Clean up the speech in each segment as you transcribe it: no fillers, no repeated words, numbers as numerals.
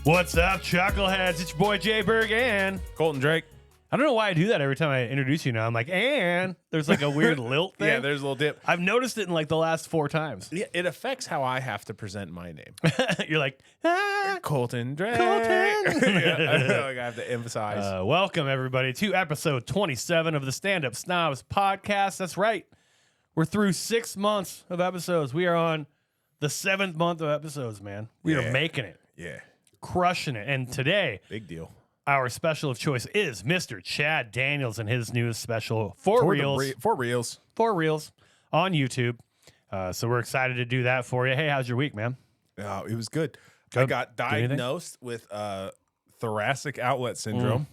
What's up, chuckleheads? It's your boy Jay Berg and Colton Drake. I don't know why I do that every time I introduce you now. I'm like, and there's like a weird lilt thing. Yeah, there's a little dip. I've noticed it in like the last 4 times. Yeah, it affects how I have to present my name. You're like, Colton Drake. Colton. Yeah, I feel like I have to emphasize. Welcome, everybody, to episode 27 of the Stand Up Snobs podcast. That's right. We're through 6 months of episodes. We are on the 7th month of episodes, man. We are making it. Yeah. Crushing it. And today, Big deal. our special of choice is Mr. Chad Daniels and his newest special, For Reals on YouTube. So we're excited to do that for you. Hey, how's your week, man? It was good. Good. I got diagnosed with thoracic outlet syndrome,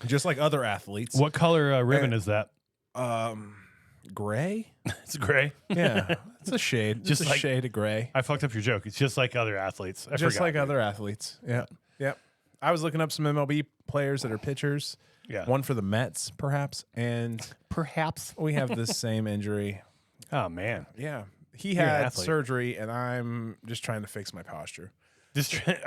just like other athletes. What color ribbon is that? Gray? It's gray. Yeah, it's a shade. Just Just like- a shade of gray. I fucked up your joke. It's just like other athletes. I Just forgot, like dude. other athletes. Yeah. Yep. I was looking up some MLB players that are pitchers. Yeah. One for the Mets, perhaps. And Perhaps. we have the same injury. Oh, man. Yeah. He You're an had athlete. surgery, and I'm just trying to fix my posture. I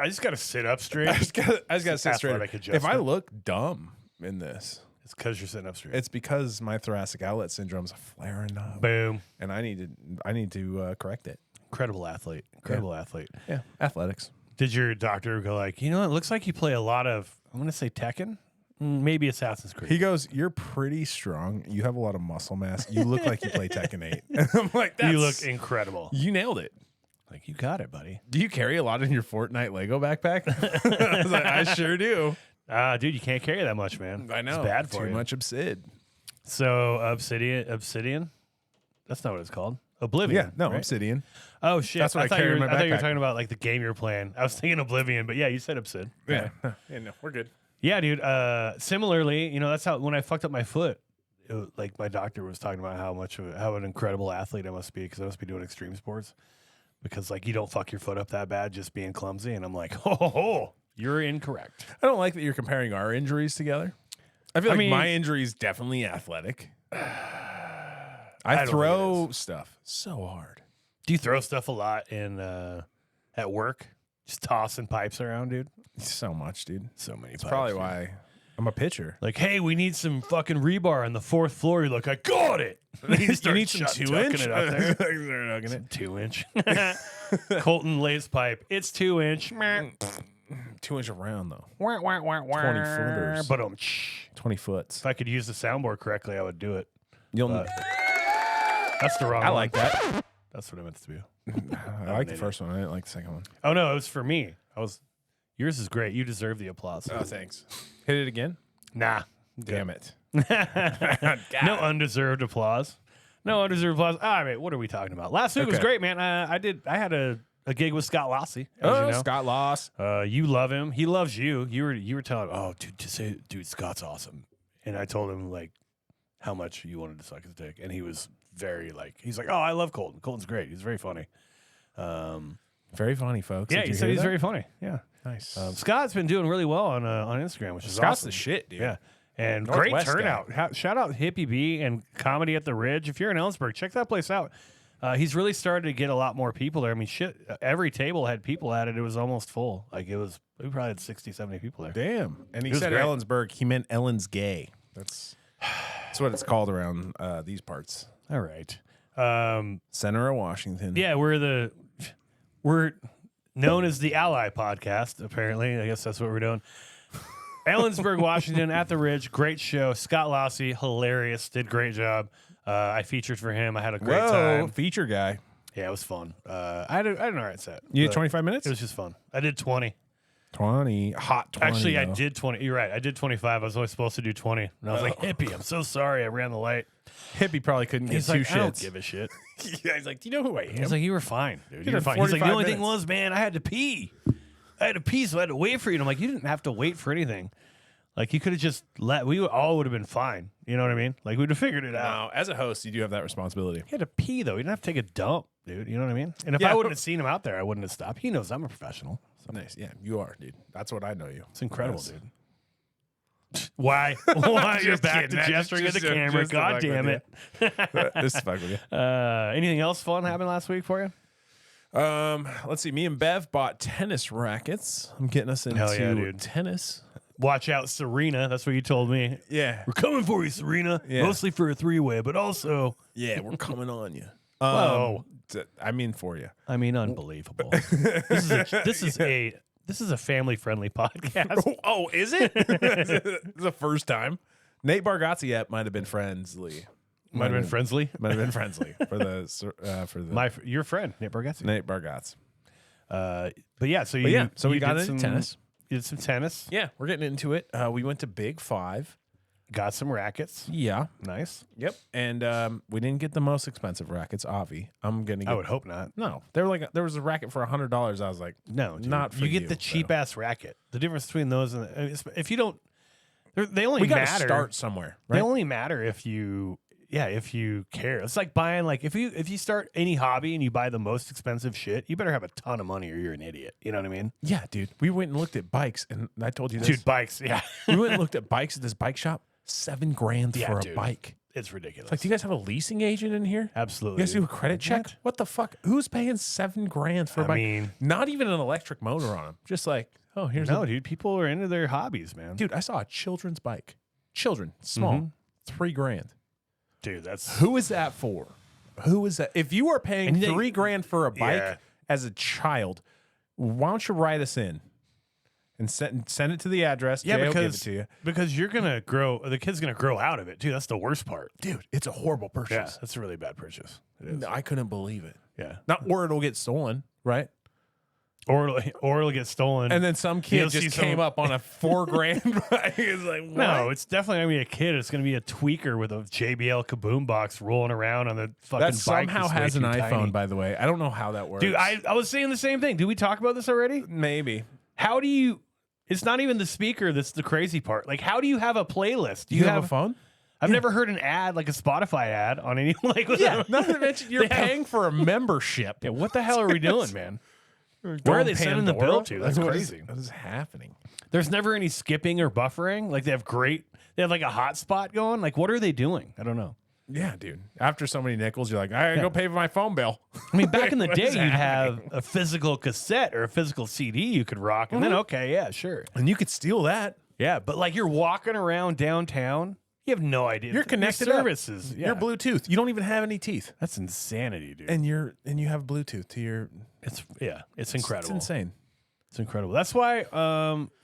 just got to sit up straight. I just gotta sit straight. Athletic If I adjustment. look dumb in this, It's because you're sitting up straight. it's because my thoracic outlet syndrome's flaring up, Boom. and I need to correct it. Incredible athlete. Incredible athlete. Yeah, athletics. Did your doctor go like, you know, it looks like you play a lot of, I'm going to say Tekken? Maybe Assassin's Creed. He goes, "You're pretty strong. You have a lot of muscle mass. You look like you play Tekken 8." And I'm like, You look incredible. You nailed it. Like, you got it, buddy. Do you carry a lot in your Fortnite Lego backpack? I was like, I sure do. Dude, you can't carry that much, man. I know. It's bad for Too you. much obsid. So, Obsidian? That's not what it's called. Oblivion. Yeah, no, right? Obsidian. Oh, shit. That's what I thought carry you in were, my I thought you were backpack. talking about like the game you're playing. I was thinking Oblivion, but yeah, you said Obsid. Yeah. Yeah, no, we're good. Yeah, dude. Similarly, you know, that's how when I fucked up my foot, like my doctor was talking about how an incredible athlete I must be because I must be doing extreme sports because like you don't fuck your foot up that bad just being clumsy, and I'm like, oh, you're incorrect. I don't like that you're comparing our injuries together. I feel like my injury is definitely athletic. I don't throw think it stuff so hard. Do you throw stuff a lot in at work? Just tossing pipes around, dude. So much, dude. So many. It's probably why I'm a pitcher. Like, hey, we need some fucking rebar on the 4th floor. You're like, I got it. You need some 2-inch? It up there. They're not gonna- 2-inch. Colton lays pipe. It's 2-inch. 2-inch around though. 20 footers. But 20 foots. if I could use the soundboard correctly, I would do it. You'll. That's the wrong I one. like that. That's what I meant to do. I like the first one. I didn't like the second one. Oh, no, it was for me. Yours is great. You deserve the applause. Oh, thanks. Hit it again. Nah. Damn it. No undeserved applause. No undeserved applause. All right, what are we talking about? Last week was Okay. great, man. I had a gig with Scott Lassie. As you know. Scott lost. You love him. He loves you. You were telling him, oh, dude, Scott's awesome. And I told him like how much you wanted to suck his dick, and he was very he's like, oh, I love Colton. Colton's great. He's very funny. Very funny, folks. Yeah, Did he you said hear he's that? very funny. Yeah. Nice. Scott's been doing really well on Instagram, which is Scott's awesome. the shit, dude. Yeah. And Northwest great turnout. Shout out Hippie B and Comedy at the Ridge. If you're in Ellensburg, check that place out. He's really started to get a lot more people there. I mean, shit, every table had people at it. It was almost full. We probably had 60, 70 people there. Damn. And he was said great. Ellensburg. He meant Ellen's gay. That's what it's called around these parts. All right. Center of Washington. Yeah, we're known as the Ally Podcast, apparently. I guess that's what we're doing. Ellensburg, Washington, at the Ridge. Great show. Scott Lassie, hilarious. Did great job. I featured for him. I had a great time. Feature guy. Yeah, it was fun. I had an all right set. You did but 25 minutes? It was just fun. I did 20. 20. Hot 20. Actually, I though. did 20. You're right. I did 25. I was only supposed to do 20. And I was like, Hippie, I'm so sorry. I ran the light. Hippie probably couldn't He's give two like, I don't shits. give a shit. Yeah, he's like, do you know who I am? He's like, you were fine, dude. You did were fine. He's like, the 45 only thing minutes. was, man, I had to pee. So I had to wait for you. And I'm like, you didn't have to wait for anything. Like, you could have just we all would have been fine. You know what I mean? Like, we'd have figured it out. No, as a host, you do have that responsibility. He had to pee, though. He didn't have to take a dump, dude. You know what I mean? And if Yeah, I wouldn't have seen him out there, I wouldn't have stopped. He knows I'm a professional. So Nice. Yeah, you are, dude. That's what I know you. it's incredible, Yes. dude. Why? Why? You're Just back kidding. to gesturing at the Just- camera. just to God fuck damn with it. This is fuck with you. Anything else fun happened last week for you? Let's see. Me and Bev bought tennis rackets. I'm getting us into Hell yeah, dude. tennis. Watch out, Serena. That's what you told me. Yeah. We're coming for you, Serena. Yeah. Mostly for a 3-way, but also. Yeah, we're coming on you. Whoa. I mean, for you. I mean, unbelievable. This is a family-friendly podcast. Oh, is it? This is the first time. Nate Bargatze app might have been friendly. Might have been friendly. Might have been friendly for the Your friend, Nate Bargatze. Nate Bargatze. But yeah, so we got did into tennis. You did some tennis. Yeah, we're getting into it. We went to Big Five. Got some rackets. Yeah. Nice. Yep. And we didn't get the most expensive rackets, Avi. I'm gonna get I would hope not. No. They were like there was a racket for $100. I was like, No, dude. not for you. Get the cheap ass racket. The difference between those and if you don't, they only we gotta matter. start somewhere. Right? They only matter if you care. It's like buying if you start any hobby and you buy the most expensive shit, you better have a ton of money or you're an idiot. You know what I mean? Yeah, dude. We went and looked at bikes, and I told you this. Dude, bikes. Yeah, we went and looked at bikes at this bike shop. $7,000 for a bike. It's ridiculous. Like, do you guys have a leasing agent in here? Absolutely. You guys do a credit check? What the fuck? Who's paying $7,000 for a bike? mean, not even an electric motor on them. Just like, oh, here's dude. People are into their hobbies, man. Dude, I saw a children's bike. Children, small, $3,000. Dude, that's who is that for? Who is that? If you are paying $3,000 for a bike as a child, why don't you write us in and send it to the address? Yeah, Jay will give because it to you. Because you're gonna grow. The kid's gonna grow out of it too. That's the worst part, dude. It's a horrible purchase. Yeah, that's a really bad purchase. It is. No, I couldn't believe it. Yeah, or it'll get stolen, right? Or it'll get stolen, and then some kid just came up on a $4,000 bike. It's like, what? No, it's definitely gonna be a kid. It's gonna be a tweaker with a JBL Kaboom box rolling around on the fucking bike. That somehow has an iPhone, tiny. by the way. I don't know how that works, dude. I was saying the same thing. Did we talk about this already? Maybe. How do you? It's not even the speaker that's the crazy part. Like, how do you have a playlist? Do you have a phone? I've never heard an ad like a Spotify ad on any like. Not to mention you're paying for a membership. Yeah, what the hell are we doing, man? Where are they sending the bill to? That's crazy. What is happening? There's never any skipping or buffering. Like they have like a hotspot going. Like what are they doing? I don't know. Yeah, dude. After so many nickels, you're like, I gotta go pay for my phone bill. I mean, back in the day, you'd have a physical cassette or a physical CD you could rock, and then okay, yeah, sure, and you could steal that. Yeah, but like you're walking around downtown, you have no idea. You're connected services. You're Bluetooth. You don't even have any teeth. That's insanity, dude. And you have Bluetooth to your. It's incredible. It's insane. It's incredible. That's why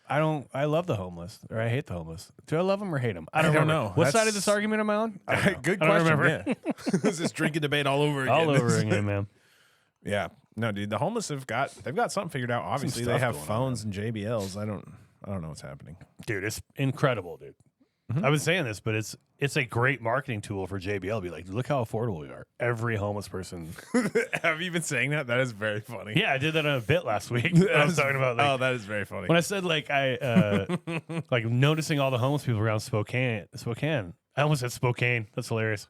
I love the homeless, or I hate the homeless. Do I love them or hate them? I don't know. What side of this argument am I on? Good question. Yeah. This is drinking debate all over again. All over again, man. Yeah. No, dude. The homeless they've got something figured out. Obviously, they have phones and JBLs. I don't know what's happening, dude. It's incredible, dude. I was saying this, but it's a great marketing tool for JBL to be like, look how affordable we are. Every homeless person. Have you been saying that? That is very funny. Yeah, I did that on a bit last week. I was talking about that is very funny. When I said I like noticing all the homeless people around Spokane. I almost said Spokane. That's hilarious.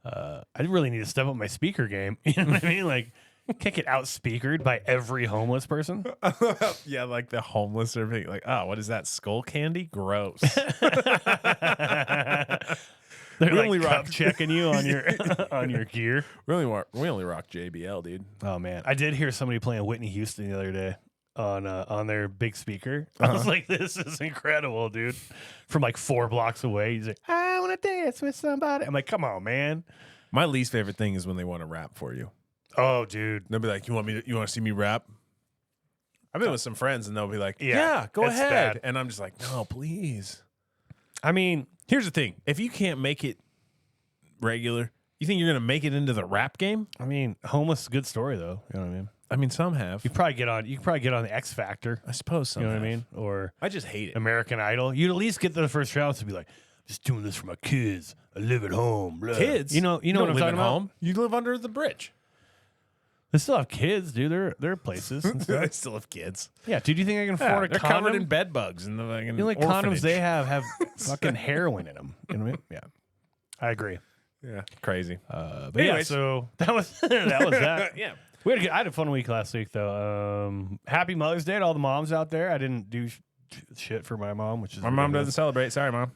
I really need to step up my speaker game. You know what I mean? Like can't get out speakered by every homeless person. Yeah, like the homeless are being like, oh, what is that? Skull candy? Gross. They're like cup checking you on your on your gear. We only rock JBL, dude. Oh man, I did hear somebody playing Whitney Houston the other day on their big speaker. I was like, this is incredible, dude. From like 4 blocks away, he's like, I want to dance with somebody. I'm like, come on, man. My least favorite thing is when they want to rap for you. Oh, dude. They'll be like, you want to see me rap? I've been with some friends and they'll be like, yeah go ahead. Bad. And I'm just like, no, please. I mean, here's the thing. If you can't make it regular, you think you're going to make it into the rap game? I mean, homeless is a good story, though. You know what I mean? I mean, some have. You can probably get on the X Factor. I suppose some You know have. what I mean? Or I just hate it. American Idol. You'd at least get to the first round to be like, just doing this for my kids. I live at home. Blah. Kids? You know what I'm talking about? Home. You live under the bridge. They still have kids, dude. There are places. And stuff. They still have kids. Yeah, dude. Do you think I can afford a they're condom? covered in bed bugs and the only condoms they have fucking heroin in them. You know what I mean? Yeah, I agree. Yeah, crazy. But anyways, yeah, so that was that. Yeah, I had a fun week last week though. Happy Mother's Day to all the moms out there. I didn't do shit for my mom, which is my mom doesn't celebrate. Sorry, Mom.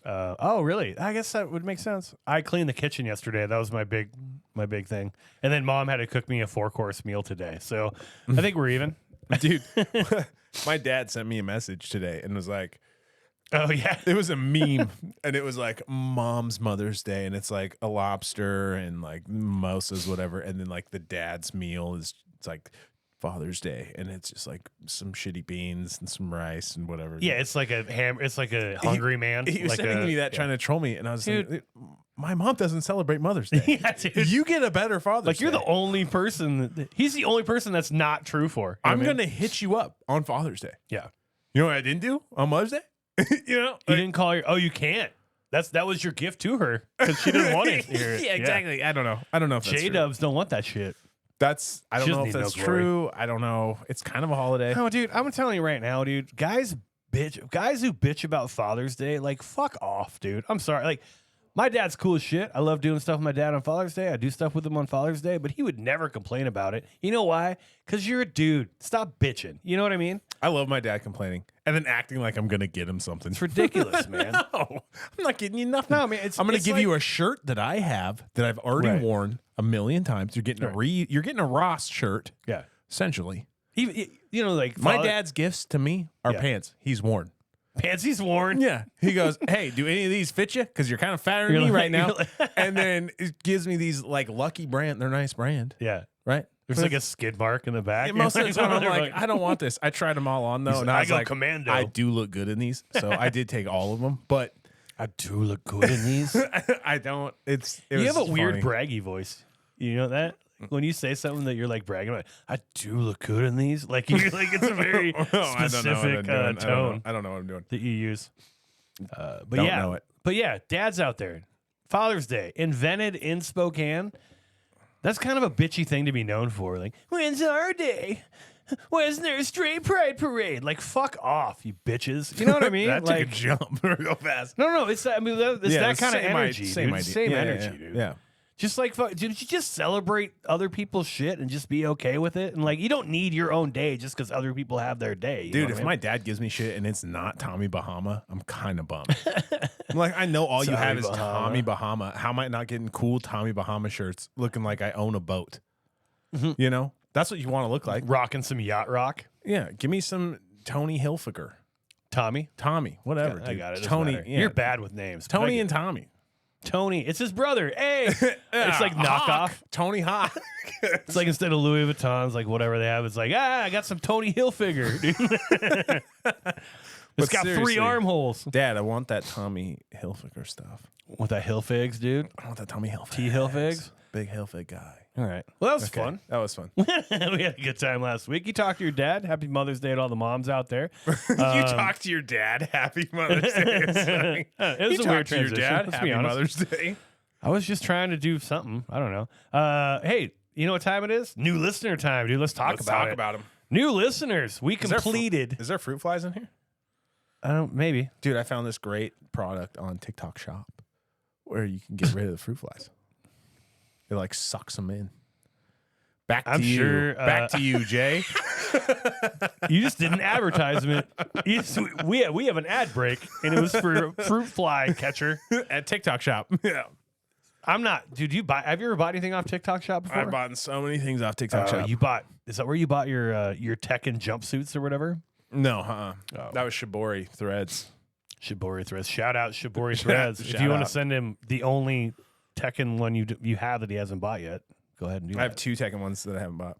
Oh, really? I guess that would make sense. I cleaned the kitchen yesterday. That was my big my big thing. And then mom had to cook me a 4-course meal today. So I think we're even. Dude, my dad sent me a message today and was like, oh, yeah. it was a meme and it was like mom's Mother's Day and it's like a lobster and like mimosas, whatever. And then like the dad's meal is it's like Father's Day and it's just like some shitty beans and some rice and whatever. Yeah, it's like a it's like a hungry man. He was like sending me that trying to troll me. And I was like, my mom doesn't celebrate Mother's Day. Yeah, dude. You get a better Father's Like, you're Day. the only person. He's the only person that's not true for. You know I'm what I mean? going to hit you up on Father's Day. Yeah. You know what I didn't do on Mother's Day? You know? You didn't call her. Oh, you can't. That was your gift to her because she didn't want it. Yeah, exactly. I don't know. I don't know if that's true. J-dubs don't want that shit. I don't She know doesn't if need that's no glory. true. I don't know. It's kind of a holiday. No, dude, I'm telling you right now, dude. Guys who bitch about Father's Day, like, fuck off, dude. I'm sorry. Like, my dad's cool as shit. I love doing stuff with my dad on Father's Day. I do stuff with him on Father's Day, but he would never complain about it. You know why? Because you're a dude. Stop bitching. You know what I mean? I love my dad complaining and then acting like I'm going to get him something. It's ridiculous, man. No, I'm not getting you nothing. No, man, I'm going to give you a shirt that I have that I've already worn a million times. You're getting you're getting a Ross shirt. Yeah. Essentially. You know, like My dad's gifts to me are pants he's worn. Pants he's worn. Yeah. He goes, hey, do any of these fit you? Because you're kind of fatter than me right now. And then it gives me these like Lucky brand. They're nice brand. Yeah. Right? There's like a skid mark in the back. Most of the time I'm like, I don't want this. I tried them all on though. And I was like, commando. I do look good in these. So I did take all of them. But I do look good in these. I don't. You have a weird braggy voice. You know that? When you say something that you're like bragging about, I do look good in these. Like you're like it's a very specific tone. I don't know what I'm doing. That you use. But Don't yeah, know it. But yeah, dads out there. Father's Day invented in Spokane. That's kind of a bitchy thing to be known for. Like, when's our day? When's their straight pride parade? Like, fuck off, you bitches. You know what I mean? That like, took a jump real fast. No, it's that. I mean, it's that kind of energy. Same dude. idea. Same Yeah, energy, dude. Yeah. Just like, did you just celebrate other people's shit and just be okay with it? And like, you don't need your own day just because other people have their day. You Dude, know if what I my dad gives me shit and it's not Tommy Bahama, I'm kind of bummed. I'm like, I know all you Tommy have is Bahama. Tommy Bahama. How am I not getting cool Tommy Bahama shirts looking like I own a boat? You know? That's what you want to look like. rocking some yacht rock? Yeah. Give me some Tony Hilfiger. Tommy, Whatever. I dude. got it. Tony. Matter. Yeah. You're bad with names. Tony and Tommy. Tony, it's his brother. Hey, it's like Hawk. knockoff. Tony Hawk. It's like instead of Louis Vuittons, like whatever they have, it's like I got some Tony Hilfiger, dude. It's got seriously, 3 armholes. Dad, I want that Tommy Hilfiger stuff. With that Hilfigs, dude. I want that Tommy Hilfiger. T Hilfigs. Big Hilfig guy. All right. Well, that was Okay. fun. That was fun. We had a good time last week. You talked to your dad. Happy Mother's Day to all the moms out there. You talked to your dad. Happy Mother's Day. It was You a weird talked to your transition. dad. Let's Happy be honest. Mother's Day. I was just trying to do something. I don't know. Hey, you know what time it is? New listener time, dude. Let's talk about it. them. New listeners. We completed. Is there fruit flies in here? I don't. Maybe. Dude, I found this great product on TikTok Shop where you can get rid of the fruit flies. It like sucks them in. Back to you. Back to you, Jay. You just did an advertisement. We have an ad break, and it was for fruit fly catcher At TikTok Shop. Yeah. I'm not, dude. Have you ever bought anything off TikTok Shop before? I've bought so many things off TikTok Shop. You bought? Is that where you bought your Tekken jumpsuits or whatever? No, Oh. That was Shibori Threads. Shibori Threads. Shout out Shibori Threads. If you want to send him the only Tekken one you have that he hasn't bought yet, go ahead and do that. I have 2 Tekken ones that I haven't bought.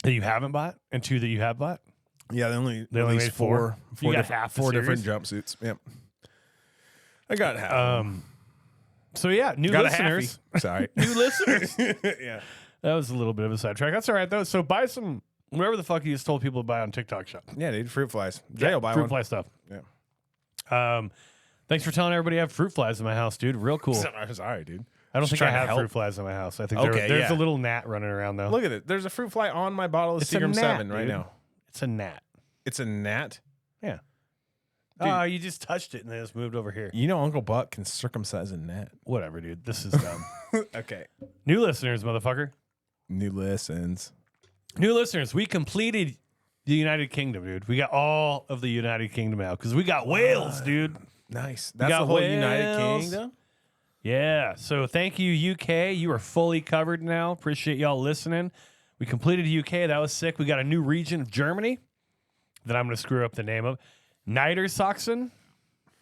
That you haven't bought, and 2 that you have bought. Yeah, they only made released 4. You got half the 4 different series? jumpsuits. Yep. I got half. So yeah, new got listeners. a halfie. Sorry. New listeners. Yeah. That was a little bit of a sidetrack. That's all right though. So buy some whatever the fuck you just told people to buy on TikTok Shop. Yeah, dude. Fruit flies. Jay will buy fruit one. fly stuff. Yeah. Thanks for telling everybody I have fruit flies in my house, dude. Real cool. Sorry, dude. I don't Just think I trying to have help. fruit flies in my house. I think Okay, there's yeah. a little gnat running around though. Look at it. There's a fruit fly on my bottle of It's a Seagram gnat, 7 right dude. now. It's a gnat. It's a gnat. Yeah. Dude. Oh, you just touched it and then it's moved over here. You know Uncle Buck can circumcise a gnat. Whatever, dude. This is dumb. Okay. New listeners, motherfucker. New listens. New listeners. We completed the United Kingdom, dude. We got all of the United Kingdom out because we got Wales, dude. Nice. We That's got the whole Wales. United Kingdom. Yeah. So thank you, UK. You are fully covered now. Appreciate y'all listening. We completed UK. That was sick. We got a new region of Germany that I'm going to screw up the name of. Niedersachsen,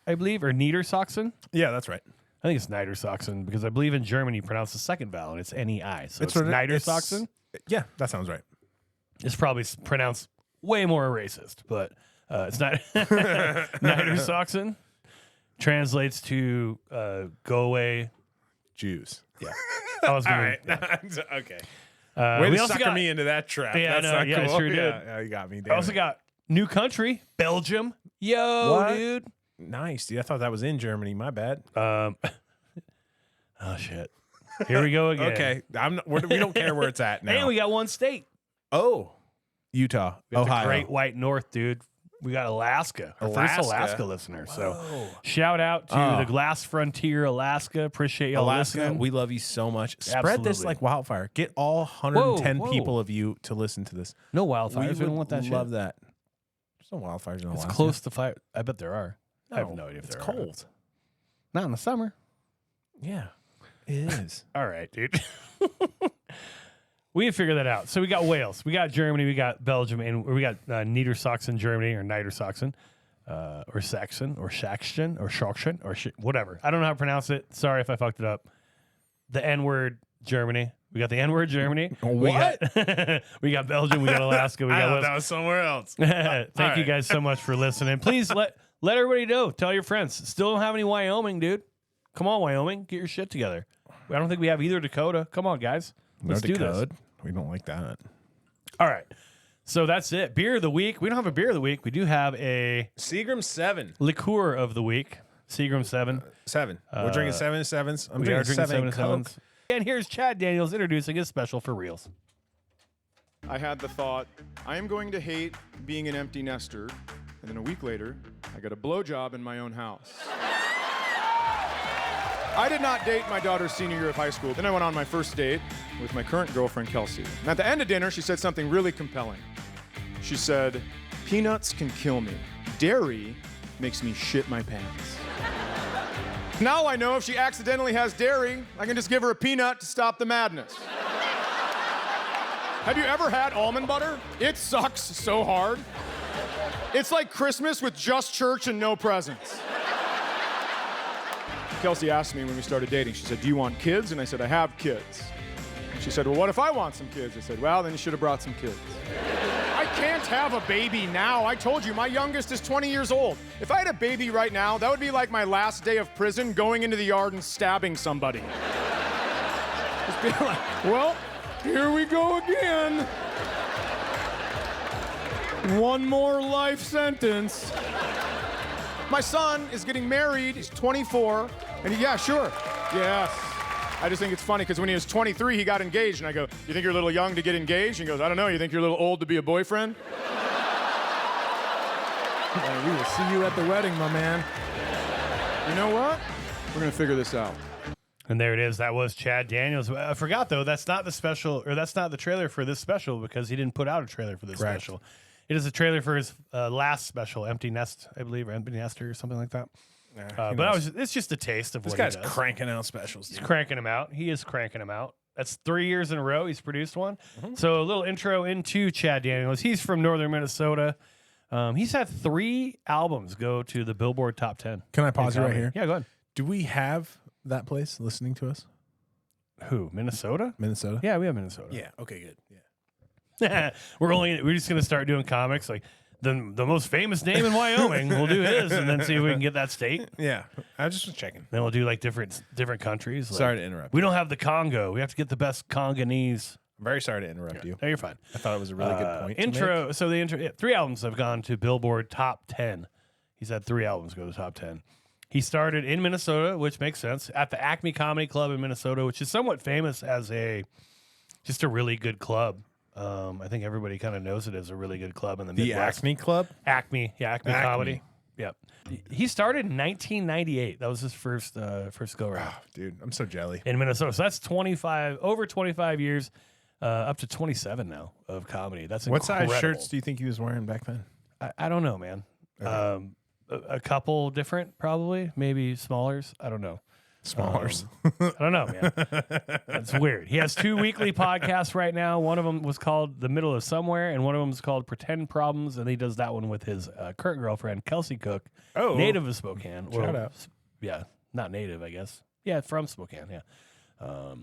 I believe, or Niedersachsen. Yeah, that's right. I think it's Niedersachsen because I believe in Germany you pronounce the second vowel and it's NEI. So it's Niedersachsen. Yeah, that sounds right. It's probably pronounced way more racist, but it's not. Niedersachsen translates to go away. Jews. Yeah. I was All gonna, right. yeah. Okay. Way we to also sucker got, me into that trap. Yeah, That's no, not yeah, cool. sure did. Yeah, you got me. I also got new country, Belgium. Yo, What? dude. Nice, dude. I thought that was in Germany. My bad. Oh shit. Here we go again. Okay. We don't care where it's at now. And we got one state. Oh, Utah, We got Ohio. the Great White North, dude. We got Alaska. Our first Alaska listener. So shout out to the Glass Frontier, Alaska. Appreciate y'all Alaska, listening. we love you so much. Spread this Absolutely. like wildfire. Get all 110 Whoa. people of you to listen to this. No wildfires. We don't want that shit. love that. There's no wildfires in Alaska. It's close to fire. I bet there are. I have No, no idea if it's there are. cold. Not in the summer. Yeah, it is. All right, dude. We can figure that out. So we got Wales, we got Germany, we got Belgium, and we got Niedersachsen, Germany, or Niedersachsen, or Saxon, or Sachsen, or Sachsen, or whatever. I don't know how to pronounce it. Sorry if I fucked it up. The N-word, Germany. We got the N-word, Germany. What? We got Belgium. We got Alaska. We I got thought Wales. that was somewhere else. Thank you guys so much for listening. Please let everybody know. Tell your friends. Still don't have any Wyoming, dude. Come on, Wyoming. Get your shit together. I don't think we have either Dakota. Come on, guys. Let's do this. We don't like that. All right. So that's it. Beer of the week. We don't have a beer of the week. We do have a Seagram 7. liqueur of the week. Seagram 7. 7. We're drinking 7 7s. I'm We drinking are drinking 7 7 Coke. 7s. And here's Chad Daniels introducing his special for reals. I had the thought, I am going to hate being an empty nester. And then a week later, I got a blowjob in my own house. I did not date my daughter's senior year of high school. Then I went on my first date with my current girlfriend, Kelsey. And at the end of dinner, she said something really compelling. She said, peanuts can kill me. Dairy makes me shit my pants. Now I know if she accidentally has dairy, I can just give her a peanut to stop the madness. Have you ever had almond butter? It sucks so hard. It's like Christmas with just church and no presents. Kelsey asked me when we started dating, she said, do you want kids? And I said, I have kids. And she said, well, what if I want some kids? I said, well, then you should have brought some kids. I can't have a baby now. I told you, my youngest is 20 years old. If I had a baby right now, that would be like my last day of prison going into the yard and stabbing somebody. Just being like, well, here we go again. One more life sentence. My son is getting married. He's 24. And yeah, sure. Yes. I just think it's funny because when he was 23, he got engaged. And I go, you think you're a little young to get engaged? And he goes, I don't know. You think you're a little old to be a boyfriend? We will see you at the wedding, my man. You know what? We're going to figure this out. And there it is. That was Chad Daniels. I forgot, though, that's not the special, or that's not the trailer for this special because he didn't put out a trailer for this special. It is a trailer for his last special, Empty Nest, I believe, or Empty Nester or something like that. But it's just a taste of This what guy's he does. cranking out specials. He's cranking them out. He is cranking them out. That's 3 years in a row he's produced one. So a little intro into Chad Daniels. He's from northern Minnesota. He's had 3 albums go to the Billboard Top 10. Can I pause you right here? Yeah, go ahead. Do we have that place listening to us? Who? Minnesota? Minnesota? Yeah, we have Minnesota. Yeah. Okay, good. Yeah. We're just gonna start doing comics like the most famous name in Wyoming. We'll do his and then see if we can get that state. Yeah. I just was checking. Then we'll do like different countries. Like, Sorry to interrupt. we don't have the Congo. We have to get the best Congolese. I'm very sorry to interrupt you. No, you're fine. I thought it was a really good point. Intro. So the intro. 3 albums have gone to Billboard Top 10. He's had 3 albums go to top 10. He started in Minnesota, which makes sense, at the Acme Comedy Club in Minnesota, which is somewhat famous as just a really good club. I think everybody kind of knows it as a really good club in the Midwest. Acme Club? Acme Comedy. Yep. He started in 1998. That was his first go round. Oh, dude, I'm so jelly. In Minnesota. So that's over 25 years, up to 27 now of comedy. That's What incredible. size shirts do you think he was wearing back then? I don't know, man. A couple different, probably, maybe smallers. I don't know. Smallers. I don't know, man. It's weird. He has 2 weekly podcasts right now. One of them was called The Middle of Somewhere, and one of them is called Pretend Problems, and he does that one with his current girlfriend, Kelsey Cook, native of Spokane. Shout out. Yeah, not native, I guess. Yeah, from Spokane, yeah.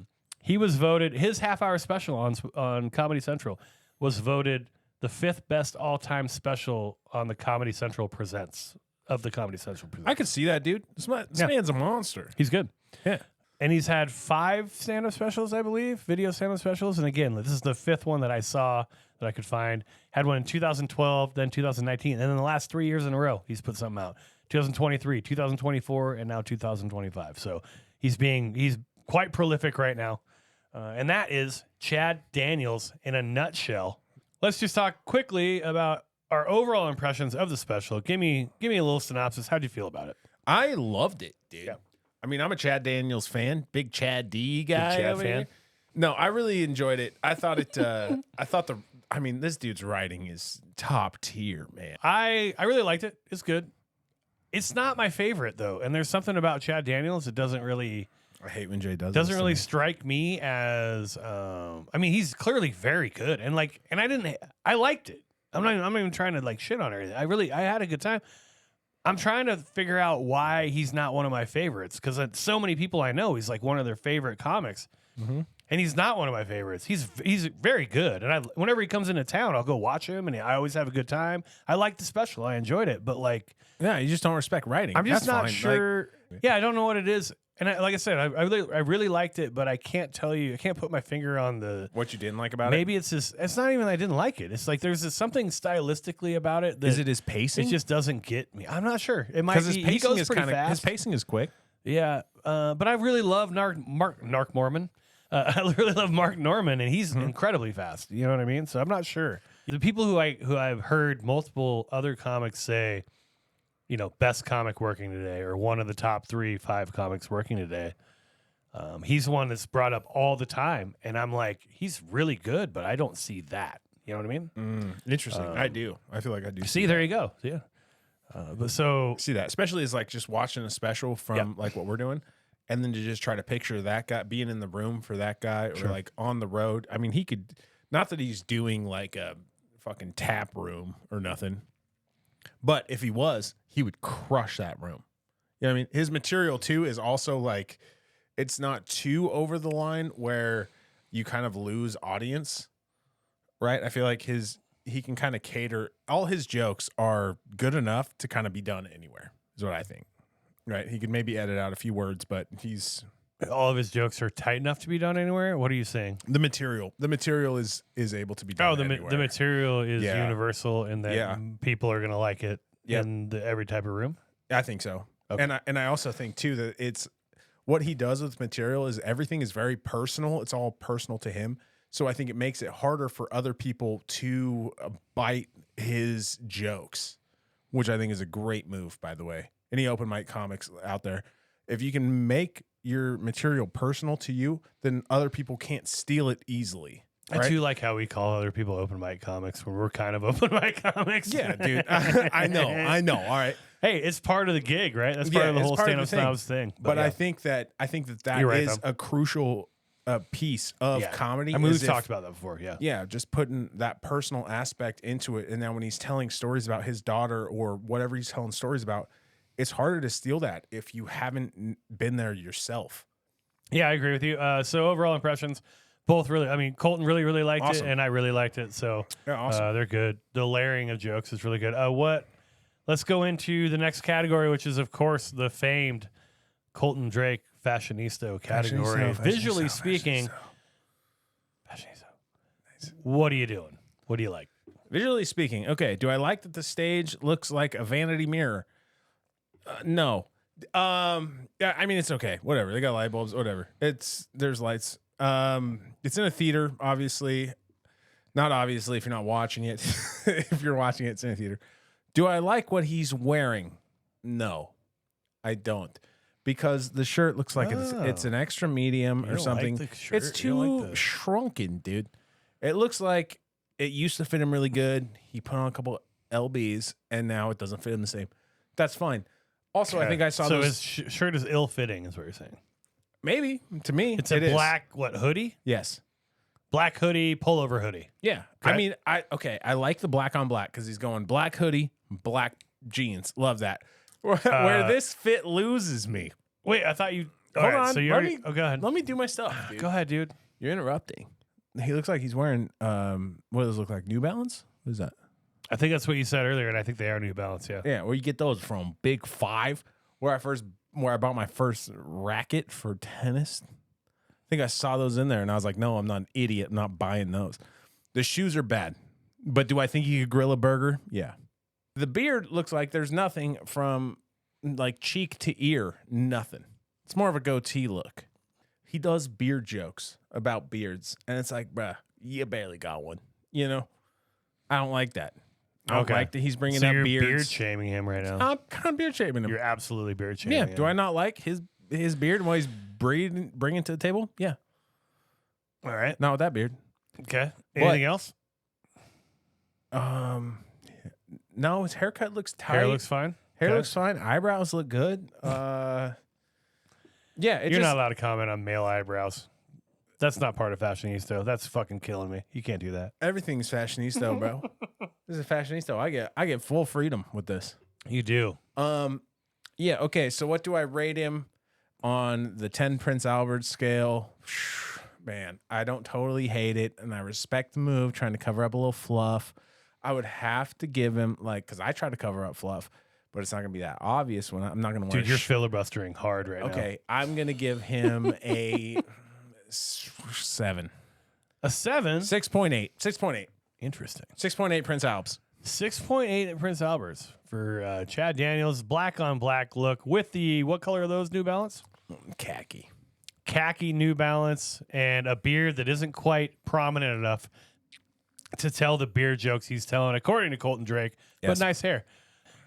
He was voted, his half-hour special on Comedy Central was voted the 5th best all-time special on the Comedy Central Presents. Of the Comedy Central Presents. I could see that, dude. This man's a monster. He's good. Yeah. And he's had 5 stand-up specials, I believe, video stand-up specials. And again, this is the 5th one that I saw that I could find. Had one in 2012, then 2019. And then the last 3 years in a row, he's put something out. 2023, 2024, and now 2025. So he's quite prolific right now. And that is Chad Daniels in a nutshell. Let's just talk quickly about our overall impressions of the special. Give me a little synopsis. How'd you feel about it? I loved it, dude. Yeah. I mean, I'm a Chad Daniels fan, big Chad D guy. Chad over fan? here. No, I really enjoyed it. I thought this dude's writing is top tier, man. I really liked it. It's good. It's not my favorite though, and there's something about Chad Daniels that doesn't really I hate when Jay does. doesn't really strike me as. I mean, he's clearly very good, and I liked it. I'm not even trying to like shit on her. I had a good time. I'm trying to figure out why he's not one of my favorites because so many people I know he's like one of their favorite comics, and he's not one of my favorites. He's very good, and whenever he comes into town, I'll go watch him, and I always have a good time. I liked the special. I enjoyed it, but like, yeah, you just don't respect writing. I'm just That's not fine. sure. Yeah, I don't know what it is. And like I said, I really liked it, but I can't tell you. I can't put my finger on what you didn't like about it. Maybe it's just. It's not even that I didn't like it. It's like there's something stylistically about it. That Is it his pacing? It just doesn't get me. I'm not sure. It might be. His He pacing goes is pretty kind of fast. his pacing is quick. Yeah, but I really love Narc Mormon. I really love Mark Norman, and he's incredibly fast. You know what I mean? So I'm not sure. The people who I've heard multiple other comics say, you know, best comic working today, or one of the top 3-5 comics working today. He's one that's brought up all the time, and I'm like, he's really good, but I don't see that. You know what I mean? Interesting. I do. I feel like I do. See, there you go. Yeah. But so See that, especially as like just watching a special from like what we're doing, and then to just try to picture that guy being in the room for that guy, or like on the road. I mean, he could, not that he's doing like a fucking tap room or nothing, but if he was, he would crush that room. You know what I mean? His material too is also like, it's not too over the line where you kind of lose audience, right? I feel like he can kind of cater. All his jokes are good enough to kind of be done anywhere, is what I think. Right? He could maybe edit out a few words, but all of his jokes are tight enough to be done anywhere. What are you saying? the material is able to be done anywhere. The material is universal, in that people are going to like it in every type of room. I think so. Okay. And I also think too that it's what he does with material is everything is very personal. It's all personal to him. So I think it makes it harder for other people to bite his jokes, which I think is a great move, by the way. Any open mic comics out there, if you can make your material personal to you, then other people can't steal it easily. Right? I do like how we call other people open mic comics when we're kind of open mic comics. Yeah, dude. I know. All right. Hey, it's part of the gig, right? That's part of the whole stand-up snobs thing. But yeah. I think that You're right, is a crucial piece of comedy. I mean, we've talked about that before. Yeah. Yeah, just putting that personal aspect into it. And now when he's telling stories about his daughter or whatever he's telling stories about, it's harder to steal that if you haven't been there yourself. Yeah, I agree with you. So overall impressions, both really. I mean, Colton really liked it, and I really liked it. So they're good. The layering of jokes is really good. Let's go into the next category, which is of course the famed Colton Drake Fashionisto category. Visually speaking, Fashionisto. Nice. What are you doing? What do you like? Visually speaking, okay. Do I like that the stage looks like a vanity mirror? No. Yeah, I mean, it's okay. Whatever. They got light bulbs. Whatever. There's lights. It's in a theater, obviously. Not obviously if you're not watching it. If you're watching it, it's in a theater. Do I like what he's wearing? No, I don't. Because the shirt looks like it's an extra medium or something. Like the shirt? It's too shrunken, dude. It looks like it used to fit him really good. He put on a couple LBs, and now it doesn't fit him the same. That's fine. Also, I think I saw his shirt is ill-fitting, is what you're saying. Maybe to me, It's a it is. black hoodie? Yes. Black hoodie, pullover hoodie. Yeah. Okay. I mean, I like the black on black because he's going black hoodie, black jeans. Love that. Where this fit loses me. Wait, I thought you. Hold on. So you already. Go ahead. Let me do my stuff. Dude. Go ahead, dude. You're interrupting. He looks like he's wearing what does it look like? New Balance? What is that? I think that's what you said earlier, and I think they are New Balance. Yeah. Yeah, where you get those from? Big Five, where I bought my first racket for tennis. I think I saw those in there, and I was like, no, I'm not an idiot. I'm not buying those. The shoes are bad, but do I think you could grill a burger? Yeah. The beard looks like there's nothing from like cheek to ear, nothing. It's more of a goatee look. He does beard jokes about beards, and it's like, bruh, you barely got one. You know, I don't like that. I don't like that he's bringing so up you're beards. beard shaming him right now. I'm kind of beard shaming him. You're absolutely beard shaming Yeah. him. Do I not like his beard and what he's bringing to the table? Yeah. All right. Not with that beard. Okay. Anything else? No, his haircut looks tight. Hair looks fine. Hair Okay. looks fine. Eyebrows look good. Yeah. You're not allowed to comment on male eyebrows. That's not part of Fashionisto. That's fucking killing me. You can't do that. Everything's Fashionisto, bro. This is Fashionisto. I get full freedom with this. You do. Yeah, okay. So what do I rate him on the 10 Prince Albert scale? Man, I don't totally hate it, and I respect the move, trying to cover up a little fluff. I would have to give him, like, because I try to cover up fluff, but it's not going to be that obvious when I'm not going to want to. Dude, you're filibustering hard right now. Okay, I'm going to give him a 7. A 7? 6.8. 6.8. Interesting. 6.8 Prince Alps. 6.8 at Prince Albert's for Chad Daniels. Black on black look with the, what color are those New Balance? Khaki New Balance, and a beard that isn't quite prominent enough to tell the beard jokes he's telling, according to Colton Drake. Yes. But nice hair.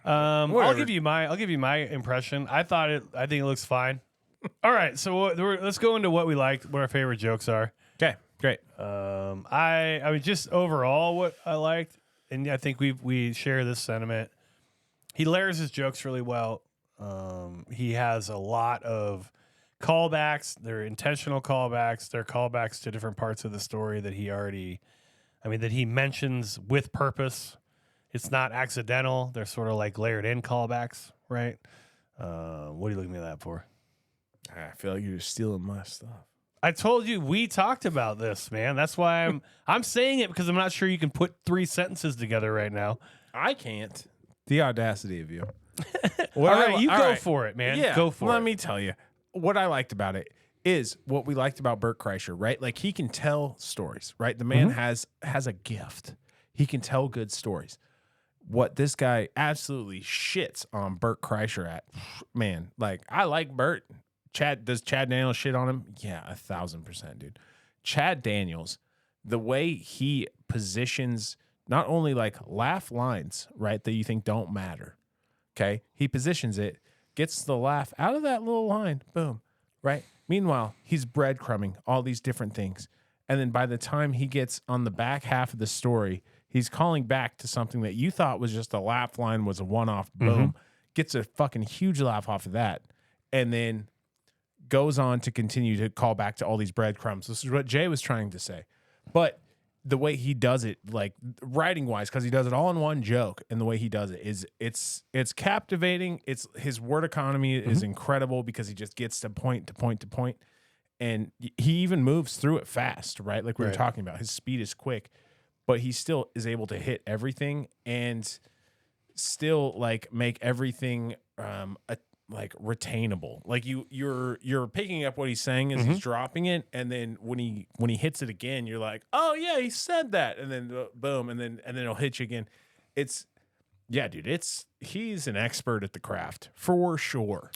I'll give you my impression. I think it looks fine. All right, so let's go into what we liked, what our favorite jokes are. Okay, great. I mean, just overall, what I liked, and I think we share this sentiment. He layers his jokes really well. He has a lot of callbacks. They're intentional callbacks. They're callbacks to different parts of the story that he mentions with purpose. It's not accidental. They're sort of like layered in callbacks, right? What are you looking at that for? I feel like you're stealing my stuff. I told you we talked about this, man. That's why I'm saying it, because I'm not sure you can put 3 sentences together right now. I can't. The audacity of you. All right, you go for it, man. Yeah, Go for it. Let me tell you. What I liked about it is what we liked about Bert Kreischer, right? Like, he can tell stories, right? The man has a gift. He can tell good stories. What this guy absolutely shits on Bert Kreischer at, man, like, I like Bert. Does Chad Daniels shit on him? Yeah, 1,000%, dude. Chad Daniels, the way he positions not only like laugh lines, right, that you think don't matter, okay? He positions it, gets the laugh out of that little line, boom, right? Meanwhile, he's breadcrumbing all these different things. And then by the time he gets on the back half of the story, he's calling back to something that you thought was just a laugh line, was a one-off, boom, gets a fucking huge laugh off of that, and then goes on to continue to call back to all these breadcrumbs. This is what Jay was trying to say. But the way he does it, like writing-wise, because he does it all in one joke, and the way he does it is it's captivating. It's his word economy is incredible because he just gets to point to point to point, and he even moves through it fast, right? Like we were talking about. His speed is quick, but he still is able to hit everything and still like make everything like retainable. Like you're picking up what he's saying as he's dropping it, and then when he hits it again, you're like, oh yeah, he said that, and then boom, and then it'll hit you again. It's dude, he's an expert at the craft for sure.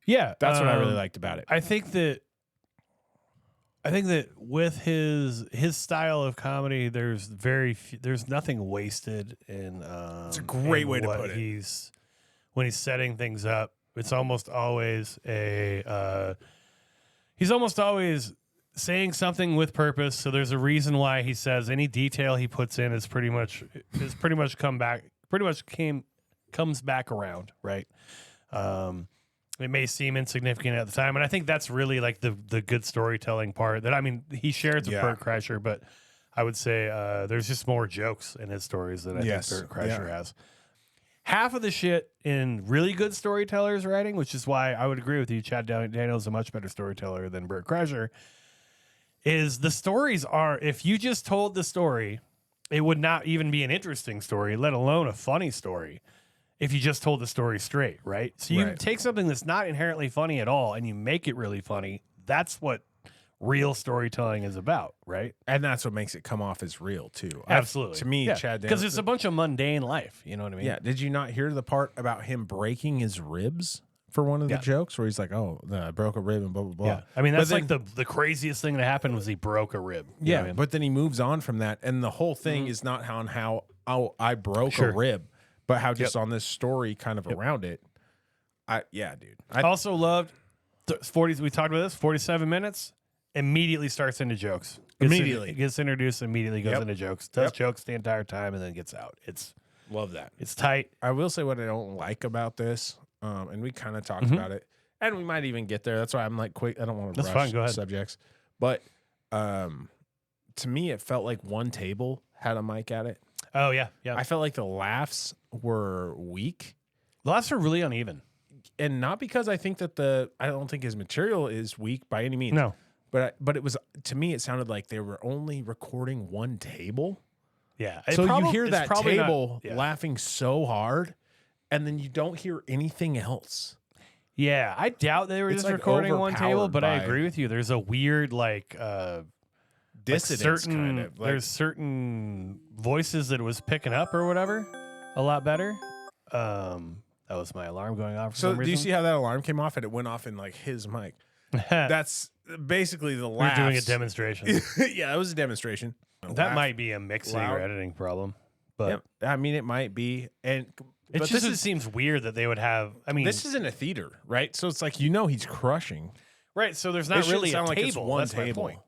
Yeah, That's what I really liked about it. I think that with his style of comedy, there's there's nothing wasted in. It's a great way to put it. When he's setting things up, it's almost always he's almost always saying something with purpose. So there's a reason why he says any detail he puts in is pretty much comes back around, right? It may seem insignificant at the time, and I think that's really like the good storytelling part. That I mean, he shares with Bert Kreischer, but I would say there's just more jokes in his stories than I think Bert Kreischer has. Half of the shit in really good storytellers' writing, which is why I would agree with you, Chad Daniel is a much better storyteller than Bert Kreischer, is the stories are, if you just told the story, it would not even be an interesting story, let alone a funny story. If you just told the story straight, right? So you take something that's not inherently funny at all and you make it really funny. That's what real storytelling is about, right? And that's what makes it come off as real, too. Absolutely. To me, Chad, because it's a bunch of mundane life. You know what I mean? Yeah. Did you not hear the part about him breaking his ribs for one of the jokes where he's like, oh, I broke a rib and blah, blah, blah. Yeah. I mean, that's like the craziest thing that happened was he broke a rib. Yeah. I mean? But then he moves on from that. And the whole thing is not how I broke a rib, but how just on this story kind of around it. Dude. I also loved 40s. We talked about this 47 minutes immediately starts into jokes. Gets introduced, immediately goes into jokes. Does jokes the entire time and then gets out. Love that. It's tight. I will say what I don't like about this, and we kind of talked about it, and we might even get there. That's why I'm like quick. I don't want to rush subjects, but to me, it felt like one table had a mic at it. Oh yeah. I felt like the laughs were weak. The laughs are really uneven, and not because I think that I don't think his material is weak by any means. No. But it was, to me, it sounded like they were only recording one table. Yeah. So you hear that table laughing so hard, and then you don't hear anything else. Yeah, I doubt they were just recording one table, but I agree with you. There's a weird dissonance kind of. There's certain voices that it was picking up or whatever a lot better. That was my alarm going off for some reason. Do you see how that alarm came off and it went off in like his mic? That's basically the laughs. We're doing a demonstration. Yeah, it was a demonstration. That might be a mixing or editing problem, but I mean, it might be. And it seems weird that they would have. I mean, this is in a theater, right? So it's like he's crushing, right? So there's not really a table. Like it's one That's table. My point.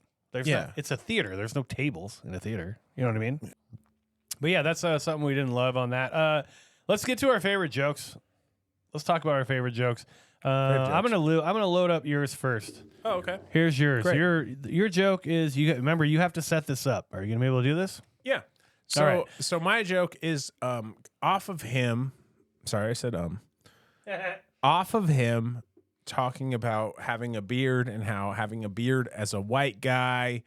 It's a theater. There's no tables in a theater. You know what I mean? But yeah, that's something we didn't love on that. Let's get to our favorite jokes. Let's talk about our favorite jokes. I'm gonna load up yours first. Oh, okay. Here's yours. Great. Your joke is remember you have to set this up. Are you gonna be able to do this? Yeah. So my joke is off of him. Sorry, I said off of him talking about having a beard and how having a beard as a white guy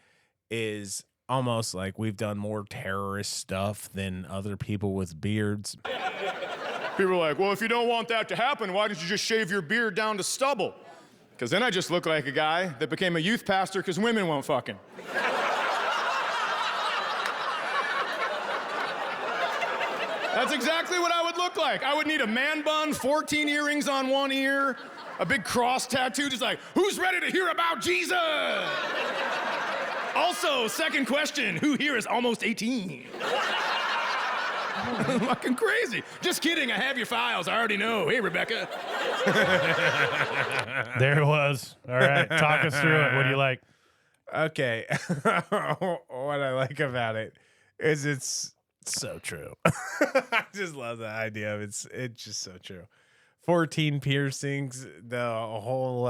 is almost like we've done more terrorist stuff than other people with beards. People are like, well, if you don't want that to happen, why don't you just shave your beard down to stubble? Because then I just look like a guy that became a youth pastor because women won't fucking. That's exactly what I would look like. I would need a man bun, 14 earrings on one ear, a big cross tattoo, just like, who's ready to hear about Jesus? Also, second question, who here is almost 18? Fucking crazy. Just kidding. I have your files. I already know. Hey, Rebecca. There it was. All right. Talk us through it. What do you like? Okay. What I like about it is it's so true. I just love the idea of it's just so true. 14 piercings, the whole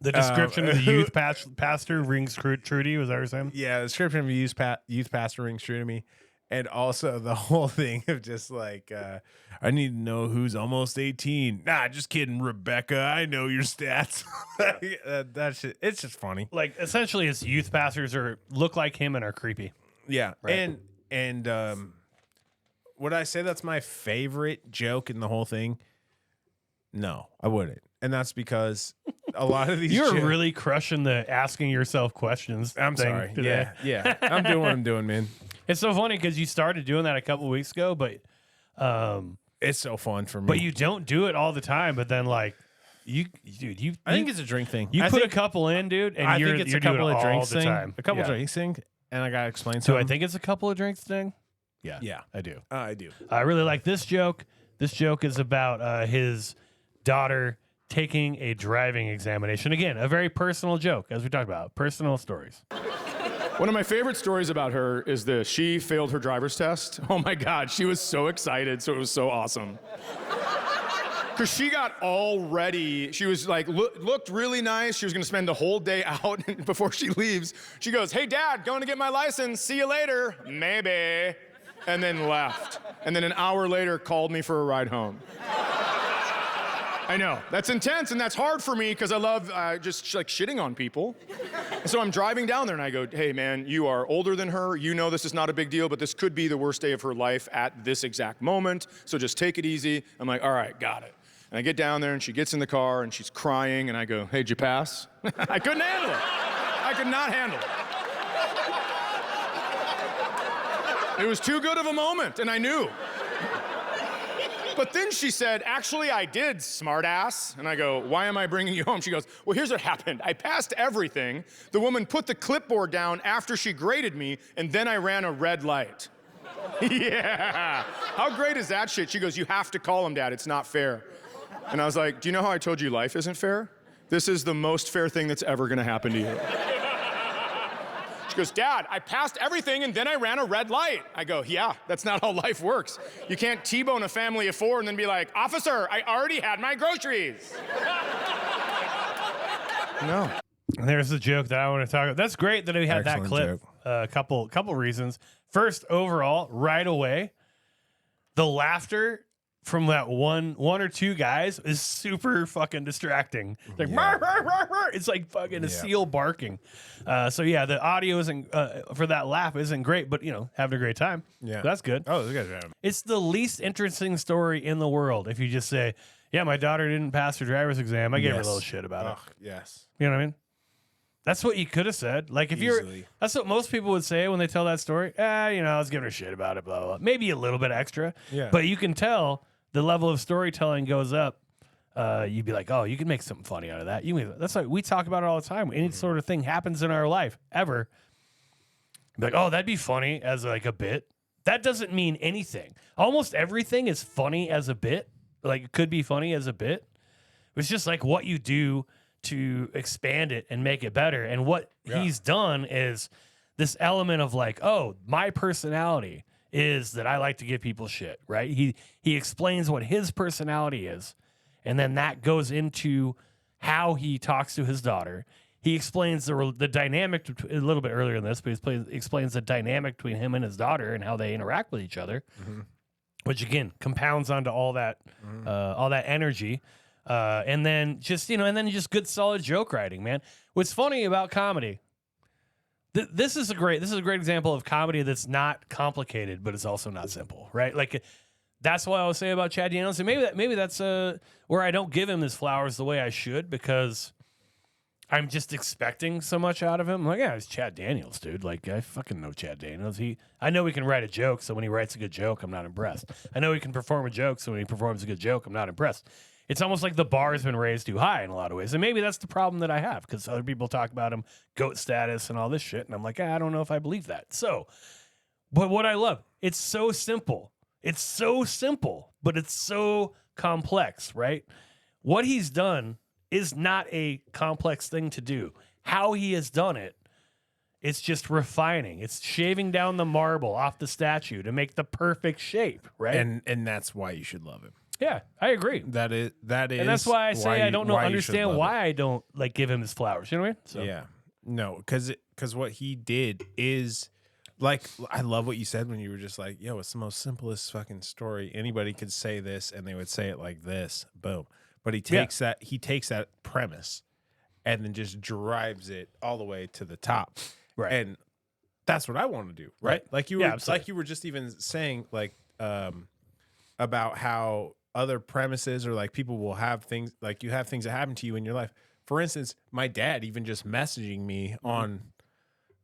the description of the youth pastor rings true to you. Was that what you're saying? Yeah, the description of a youth pastor rings true to me. And also the whole thing of just I need to know who's almost 18. Nah, just kidding, Rebecca. I know your stats. That shit, it's just funny. Like, essentially, his youth pastors look like him and are creepy. Yeah. Right. And would I say that's my favorite joke in the whole thing? No, I wouldn't. And that's because a lot of these You're really crushing the asking yourself questions. I'm sorry. Today. Yeah. I'm doing what I'm doing, man. It's so funny because you started doing that a couple of weeks ago, but it's so fun for me. But you don't do it all the time. But then, I think it's a drink thing. You put a couple in, dude, and you're a couple doing of it drinks all the thing. time. A couple of drinks thing, and I gotta explain So something. I think it's a couple of drinks thing. Yeah, I do. I do. I really like this joke. This joke is about his daughter taking a driving examination. Again, a very personal joke, as we talked about, personal stories. One of my favorite stories about her is she failed her driver's test. Oh my God, she was so excited, so it was so awesome. Because she got all ready. She was like, looked really nice. She was going to spend the whole day out. And before she leaves, she goes, hey, Dad, going to get my license. See you later. Maybe. And then left. And then an hour later, called me for a ride home. I know. That's intense, and that's hard for me because I love just like shitting on people. And so I'm driving down there, and I go, hey, man, you are older than her. You know this is not a big deal, but this could be the worst day of her life at this exact moment. So just take it easy. I'm like, all right, got it. And I get down there, and she gets in the car, and she's crying, and I go, hey, did you pass? I couldn't handle it. I could not handle it. It was too good of a moment, and I knew. But then she said, actually, I did, smartass. And I go, why am I bringing you home? She goes, well, here's what happened. I passed everything. The woman put the clipboard down after she graded me, and then I ran a red light. Yeah. How great is that shit? She goes, you have to call him, Dad. It's not fair. And I was like, do you know how I told you life isn't fair? This is the most fair thing that's ever going to happen to you. She goes, Dad, I passed everything and then I ran a red light. I go, yeah, that's not how life works. You can't T-bone a family of 4 and then be like, officer, I already had my groceries. No. There's the joke that I want to talk about. That's great that we had Excellent that clip. A couple reasons. First, overall, right away, the laughter from that one or two guys is super fucking distracting. Like, "Rah, rah, rah, rah." It's like fucking a seal barking. So yeah, the audio isn't for that laugh isn't great, but having a great time. Yeah, that's good. Oh, those guys are having. It's the least interesting story in the world. If you just say, yeah, my daughter didn't pass her driver's exam, I gave her a little shit about it. Yes. You know what I mean? That's what you could have said. Like if that's what most people would say when they tell that story. I was giving her shit about it, blah, blah, blah. Maybe a little bit extra. Yeah. But you can tell the level of storytelling goes up. You'd be like, oh, you can make something funny out of that. That's like we talk about it all the time. Any sort of thing happens in our life ever. Be like, oh, that'd be funny as like a bit. That doesn't mean anything. Almost everything is funny as a bit. Like it could be funny as a bit. It's just like what you do to expand it and make it better. And what he's done is this element of like, oh, my personality is that I like to give people shit, right? He explains what his personality is, and then that goes into how he talks to his daughter. He explains the dynamic a little bit earlier in this, but he explains the dynamic between him and his daughter and how they interact with each other, which again compounds onto all that energy. And then just good solid joke writing, man. What's funny about comedy? This is a great example of comedy that's not complicated, but it's also not simple, right? Like that's what I was saying about Chad Daniels, and maybe that's where I don't give him his flowers the way I should because I'm just expecting so much out of him. I'm like, yeah, it's Chad Daniels, dude. Like I fucking know Chad Daniels. I know he can write a joke, so when he writes a good joke, I'm not impressed. I know he can perform a joke, so when he performs a good joke, I'm not impressed. It's almost like the bar has been raised too high in a lot of ways. And maybe that's the problem that I have because other people talk about him, GOAT status and all this shit. And I'm like, I don't know if I believe that. So, but what I love, it's so simple. It's so simple, but it's so complex, right? What he's done is not a complex thing to do. How he has done it, it's just refining. It's shaving down the marble off the statue to make the perfect shape, right? And that's why you should love him. Yeah, I agree. That is, and that's why I say I don't understand why I don't like give him his flowers. You know what I mean? So. Yeah, no, because what he did is like I love what you said when you were just like, yo, it's the most simplest fucking story. Anybody could say this, and they would say it like this. Boom. But he takes that premise, and then just drives it all the way to the top. Right. And that's what I want to do. Right. Like you were just even saying like about how other premises or like people will have things like you have things that happen to you in your life. For instance, my dad even just messaging me on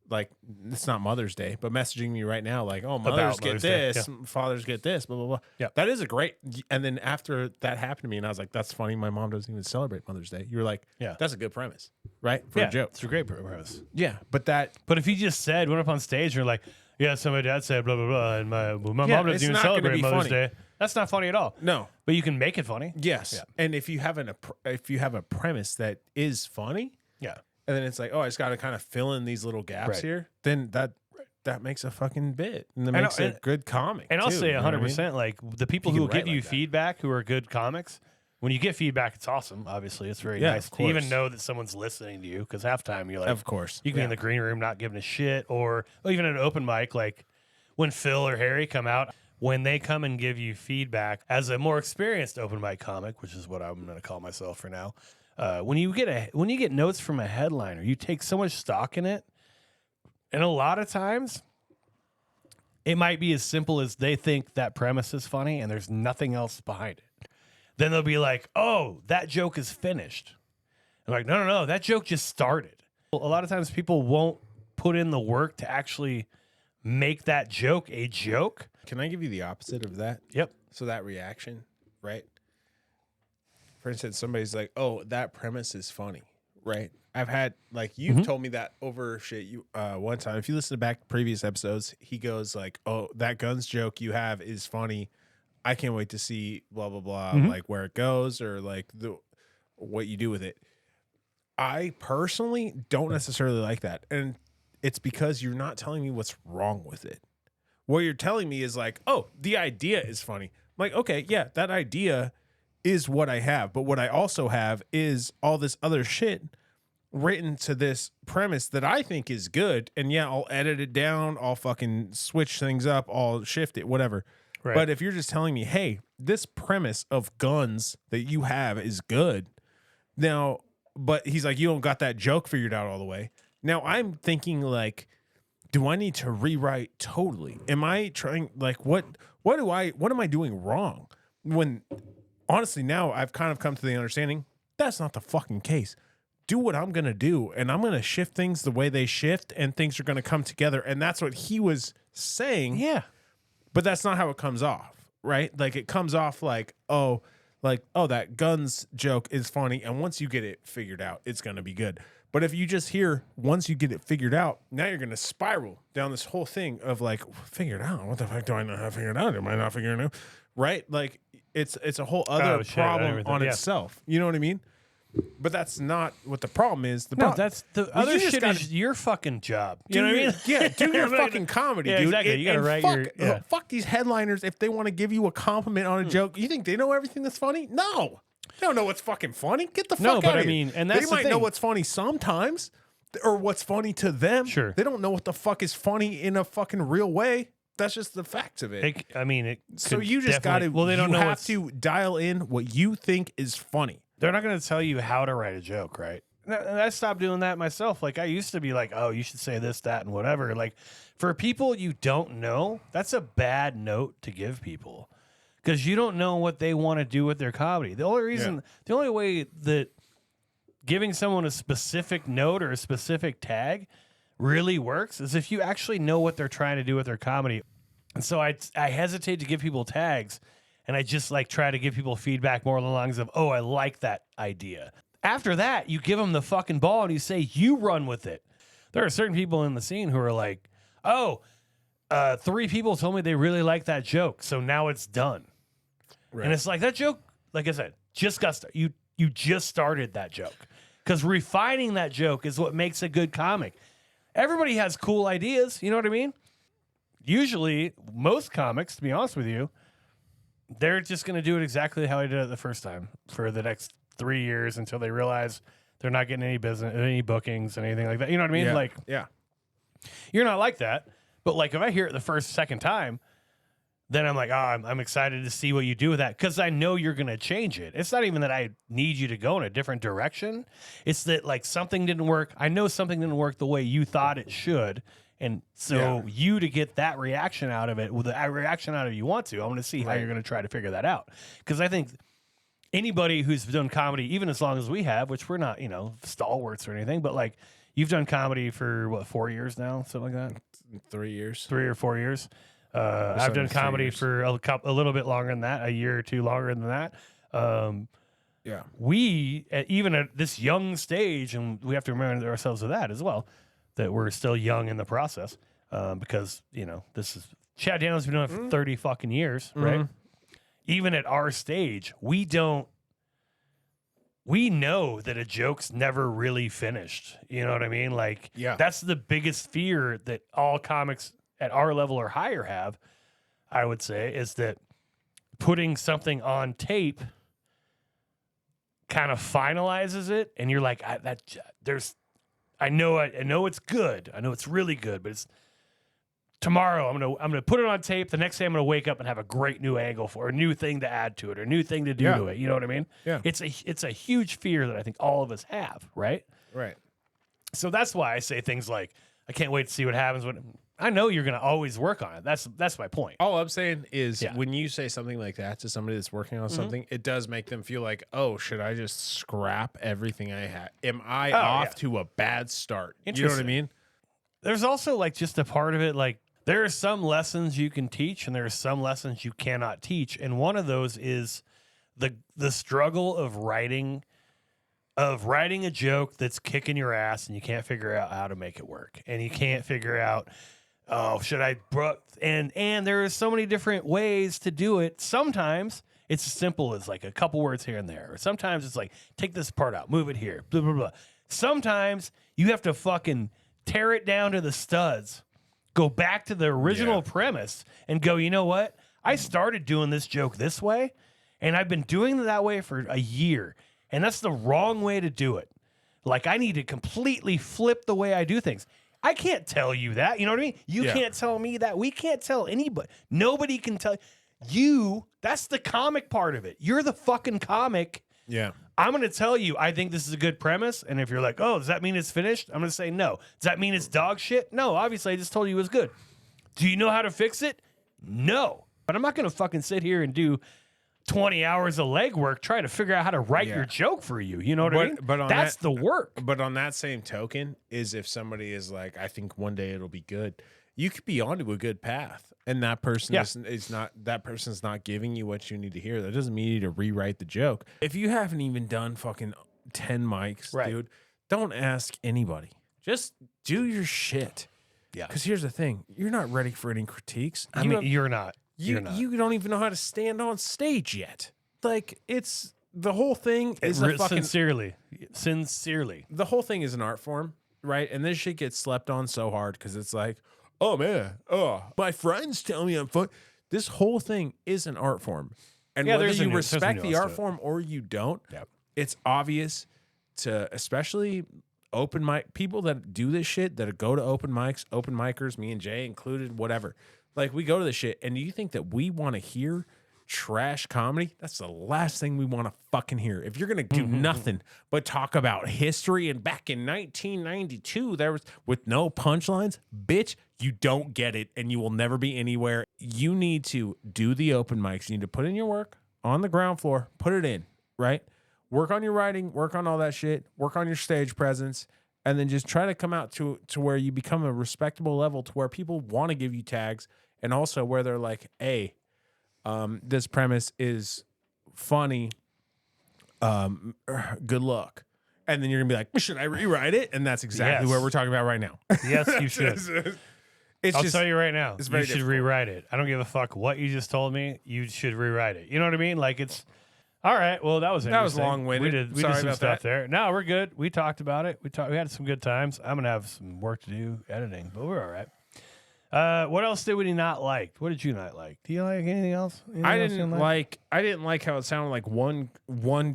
like, it's not Mother's Day, but messaging me right now, like, oh, mothers get this, fathers get this, blah, blah, blah. Yeah. That is a great. And then after that happened to me and I was like, that's funny. My mom doesn't even celebrate Mother's Day. You were like, that's a good premise, right? For a joke. It's a great premise. Yeah. But if you just went up on stage and you're like, yeah, so my dad said blah, blah, blah, and my mom doesn't even celebrate Mother's Day. That's not funny at all. No. But you can make it funny. Yes. Yeah. And if you have a premise that is funny, and then it's like, oh, I just got to kind of fill in these little gaps here, then that makes a fucking bit. And that makes a good comic. And I'll say 100%, like the people who will give you feedback who are good comics, when you get feedback, it's awesome. Obviously, it's very Yeah, nice of to even course. know that someone's listening to you. Because half time you're like, Of course. you can be in the green room not giving a shit, or even at an open mic, like when Phil or Harry come out, when they come and give you feedback as a more experienced open mic comic, which is what I'm going to call myself for now. When you get notes from a headliner, you take so much stock in it, and a lot of times it might be as simple as they think that premise is funny and there's nothing else behind it. Then they'll be like, oh, that joke is finished. I'm like, no, that joke just started. A lot of times people won't put in the work to actually make that joke a joke. Can I give you the opposite of that? Yep. So that reaction, right? For instance, somebody's like, oh, that premise is funny, right? I've had, like, you've told me that over shit you one time. If you listen to back previous episodes, he goes like, oh, that guns joke you have is funny. I can't wait to see blah, blah, blah, like where it goes or like what you do with it. I personally don't necessarily like that. And it's because you're not telling me what's wrong with it. What you're telling me is like, oh, the idea is funny. I'm like, okay, yeah, that idea is what I have. But what I also have is all this other shit written to this premise that I think is good. And yeah, I'll edit it down. I'll fucking switch things up. I'll shift it, whatever. Right. But if you're just telling me, hey, this premise of guns that you have is good. Now, but he's like, you don't got that joke figured out all the way. Now I'm thinking like, do I need to rewrite totally? Am I trying like what am I doing wrong? When honestly now I've kind of come to the understanding that's not the fucking case. Do what I'm going to do and I'm going to shift things the way they shift and things are going to come together. And that's what he was saying. Yeah. But that's not how it comes off, right? Like it comes off like, oh, that guns joke is funny. And once you get it figured out, it's going to be good. But if you just hear, once you get it figured out, now you're going to spiral down this whole thing of like, figured out. What the fuck do I not have figured out? Am I not figuring it out? Right? Like it's a whole other problem on itself. You know what I mean? But that's not what the problem is. That's the other shit is your fucking job. You know what I mean? Yeah, do your fucking comedy, dude. Exactly. You gotta write fuck these headliners if they want to give you a compliment on a joke. You think they know everything that's funny? No. They don't know what's fucking funny. Get the fuck out of here. I mean, and that's they might know what's funny sometimes or what's funny to them. Sure. They don't know what the fuck is funny in a fucking real way. That's just the facts of it. So you just got to, well, they don't know have to dial in what you think is funny. They're not going to tell you how to write a joke, right? And I stopped doing that myself. Like I used to be like, oh, you should say this, that, and whatever. Like for people you don't know, that's a bad note to give people because you don't know what they want to do with their comedy. The only way that giving someone a specific note or a specific tag really works is if you actually know what they're trying to do with their comedy. And so I hesitate to give people tags. And I just like try to give people feedback more along the lines of, oh, I like that idea. After that, you give them the fucking ball and you say, you run with it. There are certain people in the scene who are like, oh, 3 people told me they really like that joke. So now it's done. Right. And it's like that joke, like I said, just got started. You just started that joke. Because refining that joke is what makes a good comic. Everybody has cool ideas. You know what I mean? Usually, most comics, to be honest with you, they're just going to do it exactly how I did it the first time for the next 3 years until they realize they're not getting any business, any bookings, anything like that. You know what I mean? Yeah. Like, yeah, you're not like that. But like, if I hear it the second time, then I'm like, oh, I'm excited to see what you do with that because I know you're going to change it. It's not even that I need you to go in a different direction. It's that like something didn't work. I know something didn't work the way you thought it should. And so you to get that reaction out of it, with the reaction out of it you want to, I want to see how you're going to try to figure that out. Because I think anybody who's done comedy, even as long as we have, which we're not, stalwarts or anything, but like you've done comedy for 4 years now, something like that? 3 years. 3 or 4 years. I've done comedy for a little bit longer than that, a year or two longer than that. We, even at this young stage, and we have to remember ourselves of that as well, that we're still young in the process because, this is Chad Daniels been doing it for 30 fucking years, right? Even at our stage, we know that a joke's never really finished. You know what I mean? Like, that's the biggest fear that all comics at our level or higher have, I would say, is that putting something on tape kind of finalizes it, and you're like, I know it's good. I know it's really good, but it's tomorrow. I'm gonna put it on tape. The next day I'm gonna wake up and have a great new angle for a new thing to add to it or a new thing to do to it. You know what I mean? Yeah. It's a huge fear that I think all of us have, right? Right. So that's why I say things like, I can't wait to see what happens when I know you're gonna always work on it. That's my point. All I'm saying is when you say something like that to somebody that's working on something, it does make them feel like, oh, should I just scrap everything I had? Am I off to a bad start? You know what I mean? There's also like just a part of it, like there are some lessons you can teach and there are some lessons you cannot teach. And one of those is the struggle of writing a joke that's kicking your ass and you can't figure out how to make it work. And you can't figure out, should I and there are so many different ways to do it. Sometimes it's as simple as like a couple words here and there. Or sometimes it's like, take this part out, move it here, blah, blah, blah. Sometimes you have to fucking tear it down to the studs, go back to the original premise and go, you know what? I started doing this joke this way and I've been doing it that way for a year. And that's the wrong way to do it. Like I need to completely flip the way I do things. I can't tell you that. You know what I mean? You can't tell me that. We can't tell anybody. Nobody can tell you. That's the comic part of it. You're the fucking comic. Yeah. I'm going to tell you, I think this is a good premise. And if you're like, oh, does that mean it's finished? I'm going to say no. Does that mean it's dog shit? No, obviously I just told you it was good. Do you know how to fix it? No. But I'm not going to fucking sit here and do 20 hours of legwork trying to figure out how to write your joke for you. You know what I mean? But that's the work. But on that same token is if somebody is like, I think one day it'll be good, you could be onto a good path. And that person is not, that person's not giving you what you need to hear. That doesn't mean you need to rewrite the joke. If you haven't even done fucking 10 mics, dude, don't ask anybody. Just do your shit. Yeah. Because here's the thing. You're not ready for any critiques. You're not. You don't even know how to stand on stage yet. Like it's the whole thing is a fucking sincerely. The whole thing is an art form, right? And this shit gets slept on so hard because it's like, oh man, my friends tell me I'm fun. This whole thing is an art form, and whether you respect the art form or you don't, it's obvious to especially open mic people that do this shit that go to open mics, open micers, me and Jay included, whatever. Like, we go to this shit, and do you think that we want to hear trash comedy? That's the last thing we want to fucking hear. If you're going to do nothing but talk about history and back in 1992, there was with no punchlines, bitch, you don't get it, and you will never be anywhere. You need to do the open mics. You need to put in your work on the ground floor, put it in, right? Work on your writing, work on all that shit, work on your stage presence, and then just try to come out to where you become a respectable level to where people want to give you tags, and also where they're like, hey, this premise is funny, good luck. And then you're going to be like, should I rewrite it? And that's exactly what we're talking about right now. Yes, you should. I'll tell you right now, you should rewrite it. I don't give a fuck what you just told me. You should rewrite it. You know what I mean? Like it's... All right. Well, that was long-winded. We did some stuff there. No, we're good. We talked about it. We had some good times. I'm gonna have some work to do editing, but we're all right. What else did we not like? What did you not like? Do you like anything else? I didn't like how it sounded like one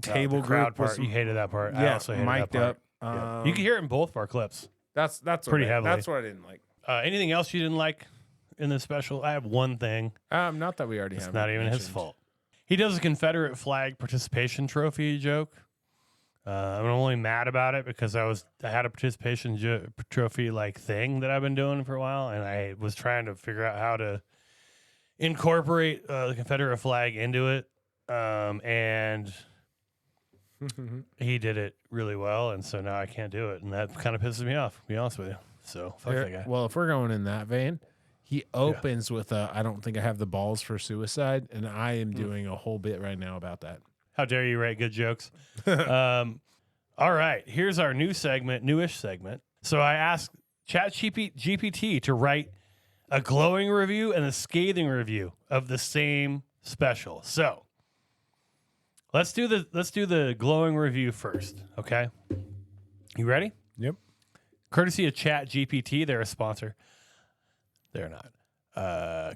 table crowd group part. You hated that part. Yeah, I also hated that part. up. You can hear it in both of our clips. That's pretty heavily. That's what I didn't like. Anything else you didn't like in this special? I have one thing. Not that we already have. It's not even his fault. He does a Confederate flag participation trophy joke. I'm only mad about it because I had a participation trophy like thing that I've been doing for a while, and I was trying to figure out how to incorporate the Confederate flag into it, and he did it really well, and so now I can't do it, and that kind of pisses me off, to be honest with you. So fuck that guy. Well, if we're going in that vein, he opens with I don't think I have the balls for suicide, and I am doing a whole bit right now about that. How dare you write good jokes? All right, here's our newish segment. So I asked ChatGPT to write a glowing review and a scathing review of the same special. So let's do the glowing review first, okay? You ready? Yep. Courtesy of ChatGPT, they're a sponsor. They're not.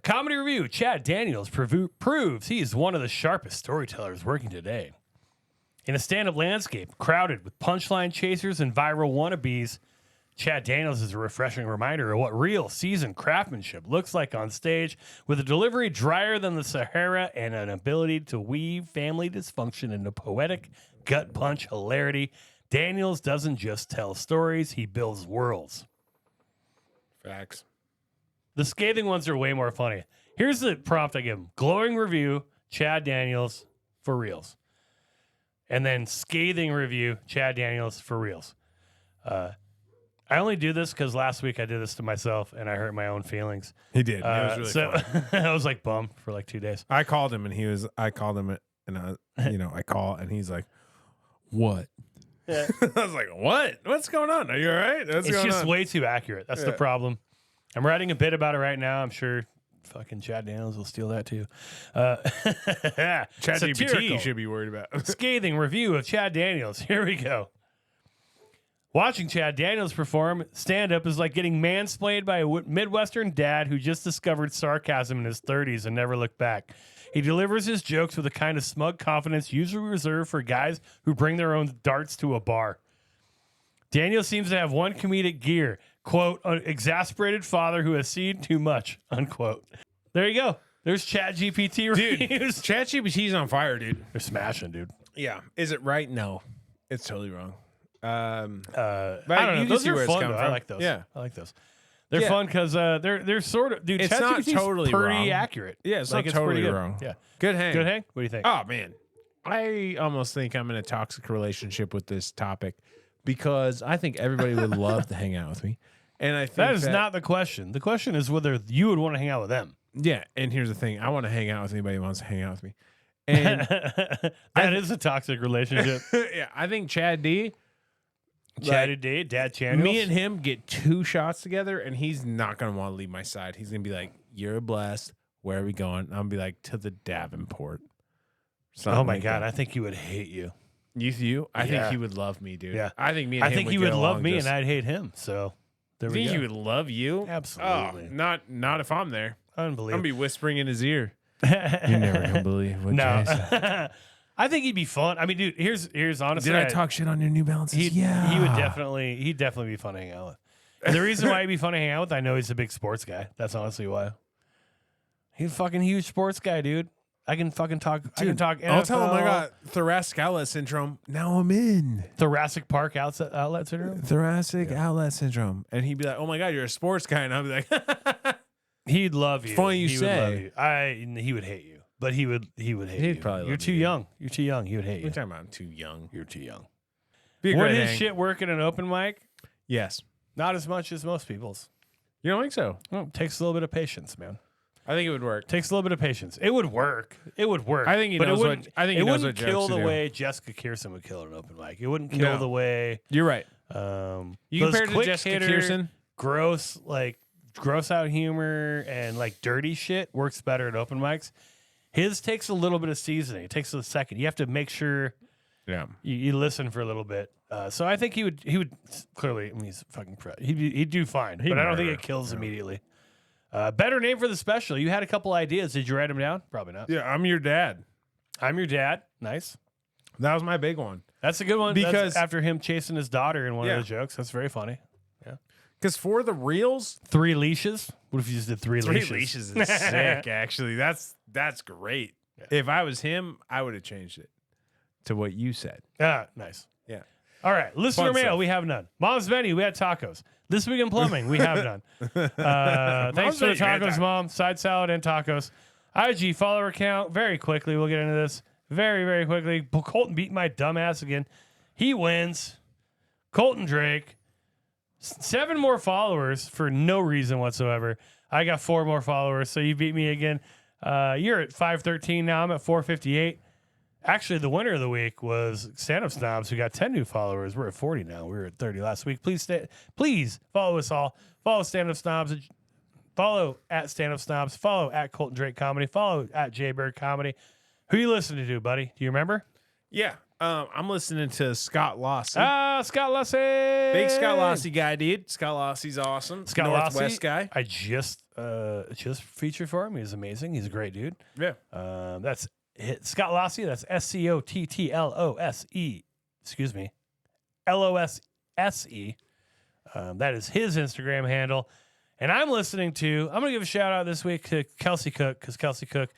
Comedy review. Chad Daniels proves he is one of the sharpest storytellers working today. In a stand-up landscape crowded with punchline chasers and viral wannabes, Chad Daniels is a refreshing reminder of what real seasoned craftsmanship looks like on stage, with a delivery drier than the Sahara and an ability to weave family dysfunction into poetic gut punch hilarity. Daniels doesn't just tell stories, he builds worlds. Facts. The scathing ones are way more funny. Here's the prompt I give him. Glowing review, Chad Daniels for reals. And then scathing review, Chad Daniels for reals. I only do this because last week I did this to myself and I hurt my own feelings. He did. It was really so funny. I was like bummed for like 2 days. I called him and I call and he's like, what? Yeah. I was like, what? What's going on? Are you all right? What's It's going just on? way too accurate. That's the problem. I'm writing a bit about it right now. I'm sure fucking Chad Daniels will steal that too. ChatGPT you should be worried about. Scathing review of Chad Daniels. Here we go. Watching Chad Daniels perform stand-up is like getting mansplained by a Midwestern dad who just discovered sarcasm in his 30s and never looked back. He delivers his jokes with a kind of smug confidence usually reserved for guys who bring their own darts to a bar. Daniel seems to have one comedic gear, quote, an exasperated father who has seen too much, unquote. There you go. There's ChatGPT reviews. ChatGPT's on fire, dude. They're smashing, dude. Yeah. Is it right? No. It's totally wrong. But I don't know. you can Those see are where it's fun, coming though. from. I like those. Yeah. I like those. They're fun because they're sort of, dude, It's not ChatGPT's totally pretty wrong. accurate. Yeah, it's Like, not pretty totally good. wrong. Yeah. Good hang. Good hang? What do you think? Oh, man. I almost think I'm in a toxic relationship with this topic because I think everybody would love to hang out with me. And I think that is not the question. The question is whether you would want to hang out with them. Yeah, and here's the thing. I want to hang out with anybody who wants to hang out with me. And that is a toxic relationship. yeah, I think Chad D. Chatty D, Dad Channels. Me and him get 2 shots together, and he's not going to want to leave my side. He's going to be like, you're a blessed. Where are we going? And I'm going to be like, to the Davenport. Oh, my God. I think he would hate you. You? I think Yeah. he would love me, dude. Yeah. I think me and him he get would love along me just- and I'd hate him. So there we think go. he would love you? Absolutely. Oh, not if I'm there. I'm Unbelievable. going to be whispering in his ear. You're never going to believe what Jay said. No. I think he'd be fun. I mean, dude, here's honestly. Did I talk shit on your New Balances? He'd definitely be fun to hang out with. And the reason why he'd be fun to hang out with, I know he's a big sports guy. That's honestly why. He's a fucking huge sports guy, dude. I can fucking talk. I can talk. I'll tell him I NFL, got thoracic outlet syndrome. Now I'm in. Thoracic Park outlet syndrome. Thoracic outlet syndrome. And he'd be like, oh my God, you're a sports guy. And I'd be like, He'd love you. Funny you He say. would love you. He would hate you, but he would hate you. probably love You're me, too dude. young. You're too young. He would hate what are you you. talking about? I'm too young. You're too young. Be a Would great his hang. shit work at an open mic? Yes. Not as much as most people's. You don't think so? Well, it takes a little bit of patience, man. I think it would work. Takes a little bit of patience. It would work. It would work. I think he but knows it wouldn't, what- I think he it knows wouldn't what kill jokes the to do. way Jessica Kirsten would kill at an open mic. It wouldn't kill No. the way You're right. You those compare it to quick Jessica hitter, Kirsten? gross out humor and like dirty shit works better at open mics. His takes a little bit of seasoning. It takes a second. You have to make sure Yeah. you listen for a little bit. So I think he would clearly. I mean, he's fucking pro. He'd do fine, but I don't think it kills immediately. Better name for the special. You had a couple ideas. Did you write them down? Probably not. Yeah, I'm your dad. I'm your dad. Nice. That was my big one. That's a good one. Because- That's after him chasing his daughter in one Yeah. of the jokes. That's very funny. Because for the reels, 3 leashes. What if you just did 3 leashes? 3 leashes is sick, actually. That's great. Yeah. If I was him, I would have changed it to what you said. Nice. Yeah. All right. Listener Fun mail, stuff. we have none. Mom's Menu, we had tacos. This Week in Plumbing, we have none. Thanks for the Menu, we had tacos, Mom. Side salad and tacos. IG follower count. Very quickly, we'll get into this. Very, very quickly. Colton beat my dumbass again. He wins. Colton Drake. 7 more followers for no reason whatsoever. I got 4 more followers, so you beat me again. You're at 513 now. I'm at 458. Actually, the winner of the week was Stand Up Snobs, who got 10 new followers. We're at 40 now. We were at 30 last week. Please follow us all. Follow Stand Up Snobs. Follow at Stand Up Snobs. Follow at Colton Drake Comedy. Follow at Jaybird Comedy. Who you listening to, buddy? Do you remember? Yeah. I'm listening to Scott Lossy. Scott Lassie. Big Scott Lossy guy, dude. Scott Lossy's awesome. Scott Northwest Lassie, guy. I just featured for him. He's amazing. He's a great dude. Yeah. That's Scott Lossie, that's SCOTTLOSE. Excuse me, LOSSE. That is his Instagram handle. And I'm going to give a shout out this week to Kelsey Cook, because Kelsey Cook,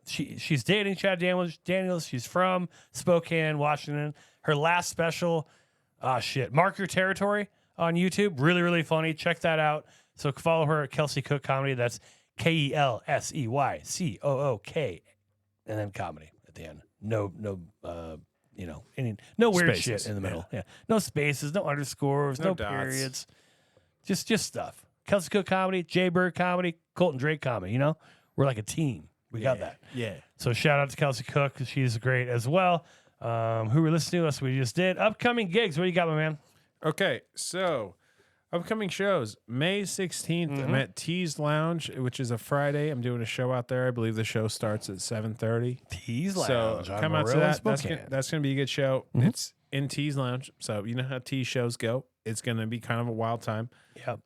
she's dating Chad Daniels. She's from Spokane, Washington. Her last special, Mark Your Territory on YouTube. Really, really funny. Check that out. So follow her at Kelsey Cook Comedy. That's KELSEYCOOK. And then comedy at the end. No weird Spaces, shit in the middle. Yeah. No spaces, no underscores, no dots. periods. Just stuff. Kelsey Cook Comedy, Jay Bird Comedy, Colton Drake Comedy. We're like a team. We got that. Yeah. So shout out to Kelsey Cook, because she's great as well. Who we're listening to us, we just did. Upcoming gigs. What do you got, my man? Okay, so upcoming shows. May 16th, I'm at Tees Lounge, which is a Friday. I'm doing a show out there. I believe the show starts at 7:30. Tees So Lounge. come out to that. That's gonna be a good show. It's in Tees Lounge, so you know how Tees shows go. It's gonna be kind of a wild time. Yep.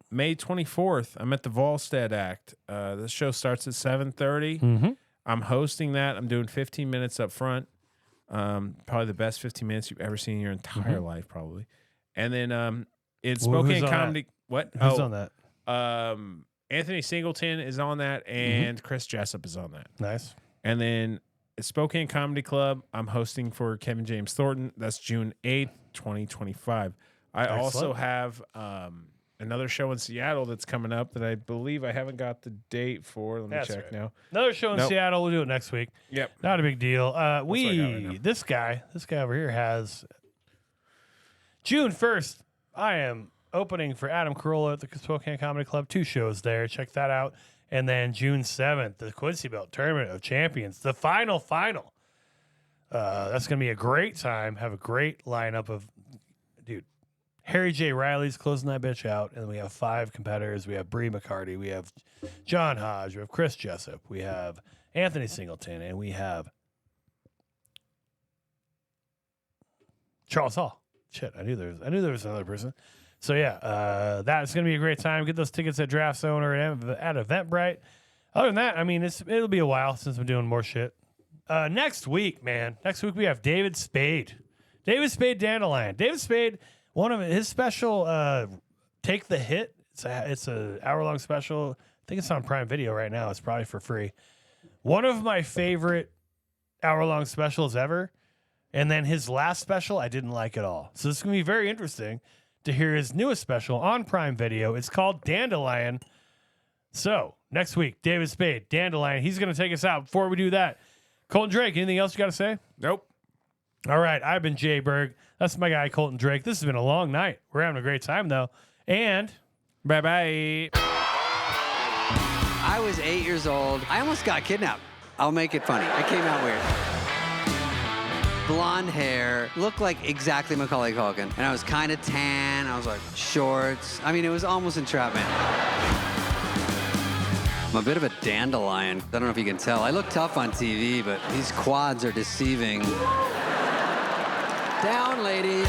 May 24th, I'm at the Volstead Act. The show starts at 7:30. I'm hosting that. I'm doing 15 minutes up front. Probably the best 15 minutes you've ever seen in your entire life, probably. And then it's Spokane Comedy. What? Who's on that? Anthony Singleton is on that, and Chris Jessup is on that. Nice. And then it's Spokane Comedy Club. I'm hosting for Kevin James Thornton. That's June 8th, 2025. I also have another show in Seattle that's coming up that I believe I haven't got the date for. Let me check now. Another show in Seattle. We'll do it next week. Yep. Not a big deal. right This guy over here has June 1st. I am opening for Adam Carolla at the Spokane Comedy Club. 2 shows there. Check that out. And then June 7th, the Quincy Belt Tournament of Champions, the final. That's going to be a great time. Have a great lineup of, Harry J. Riley's closing that bitch out. And then we have 5 competitors. We have Bree McCarty. We have John Hodge. We have Chris Jessup. We have Anthony Singleton. And we have Charles Hall. Shit, I knew there was another person. So yeah, that's gonna be a great time. Get those tickets at Draft Zone or at Eventbrite. Other than that, I mean, it'll be a while since I'm doing more shit. Next week, we have David Spade. David Spade Dandelion. David Spade, one of his special Take the Hit. It's a hour-long special. I think it's on Prime Video right now. It's probably for free. One of my favorite hour-long specials ever. And then his last special, I didn't like at all. So this is going to be very interesting to hear his newest special on Prime Video. It's called Dandelion. So next week, David Spade, Dandelion. He's going to take us out. Before we do that, Colton Drake, anything else you got to say? Nope. All right. I've been Jay Berg. That's my guy, Colton Drake. This has been a long night. We're having a great time, though. And bye-bye. I was 8 years old. I almost got kidnapped. I'll make it funny. I came out weird. Blonde hair, looked like exactly Macaulay Culkin. And I was kind of tan. I was like shorts. I mean, it was almost entrapment. I'm a bit of a dandelion. I don't know if you can tell. I look tough on TV, but these quads are deceiving. Down, ladies.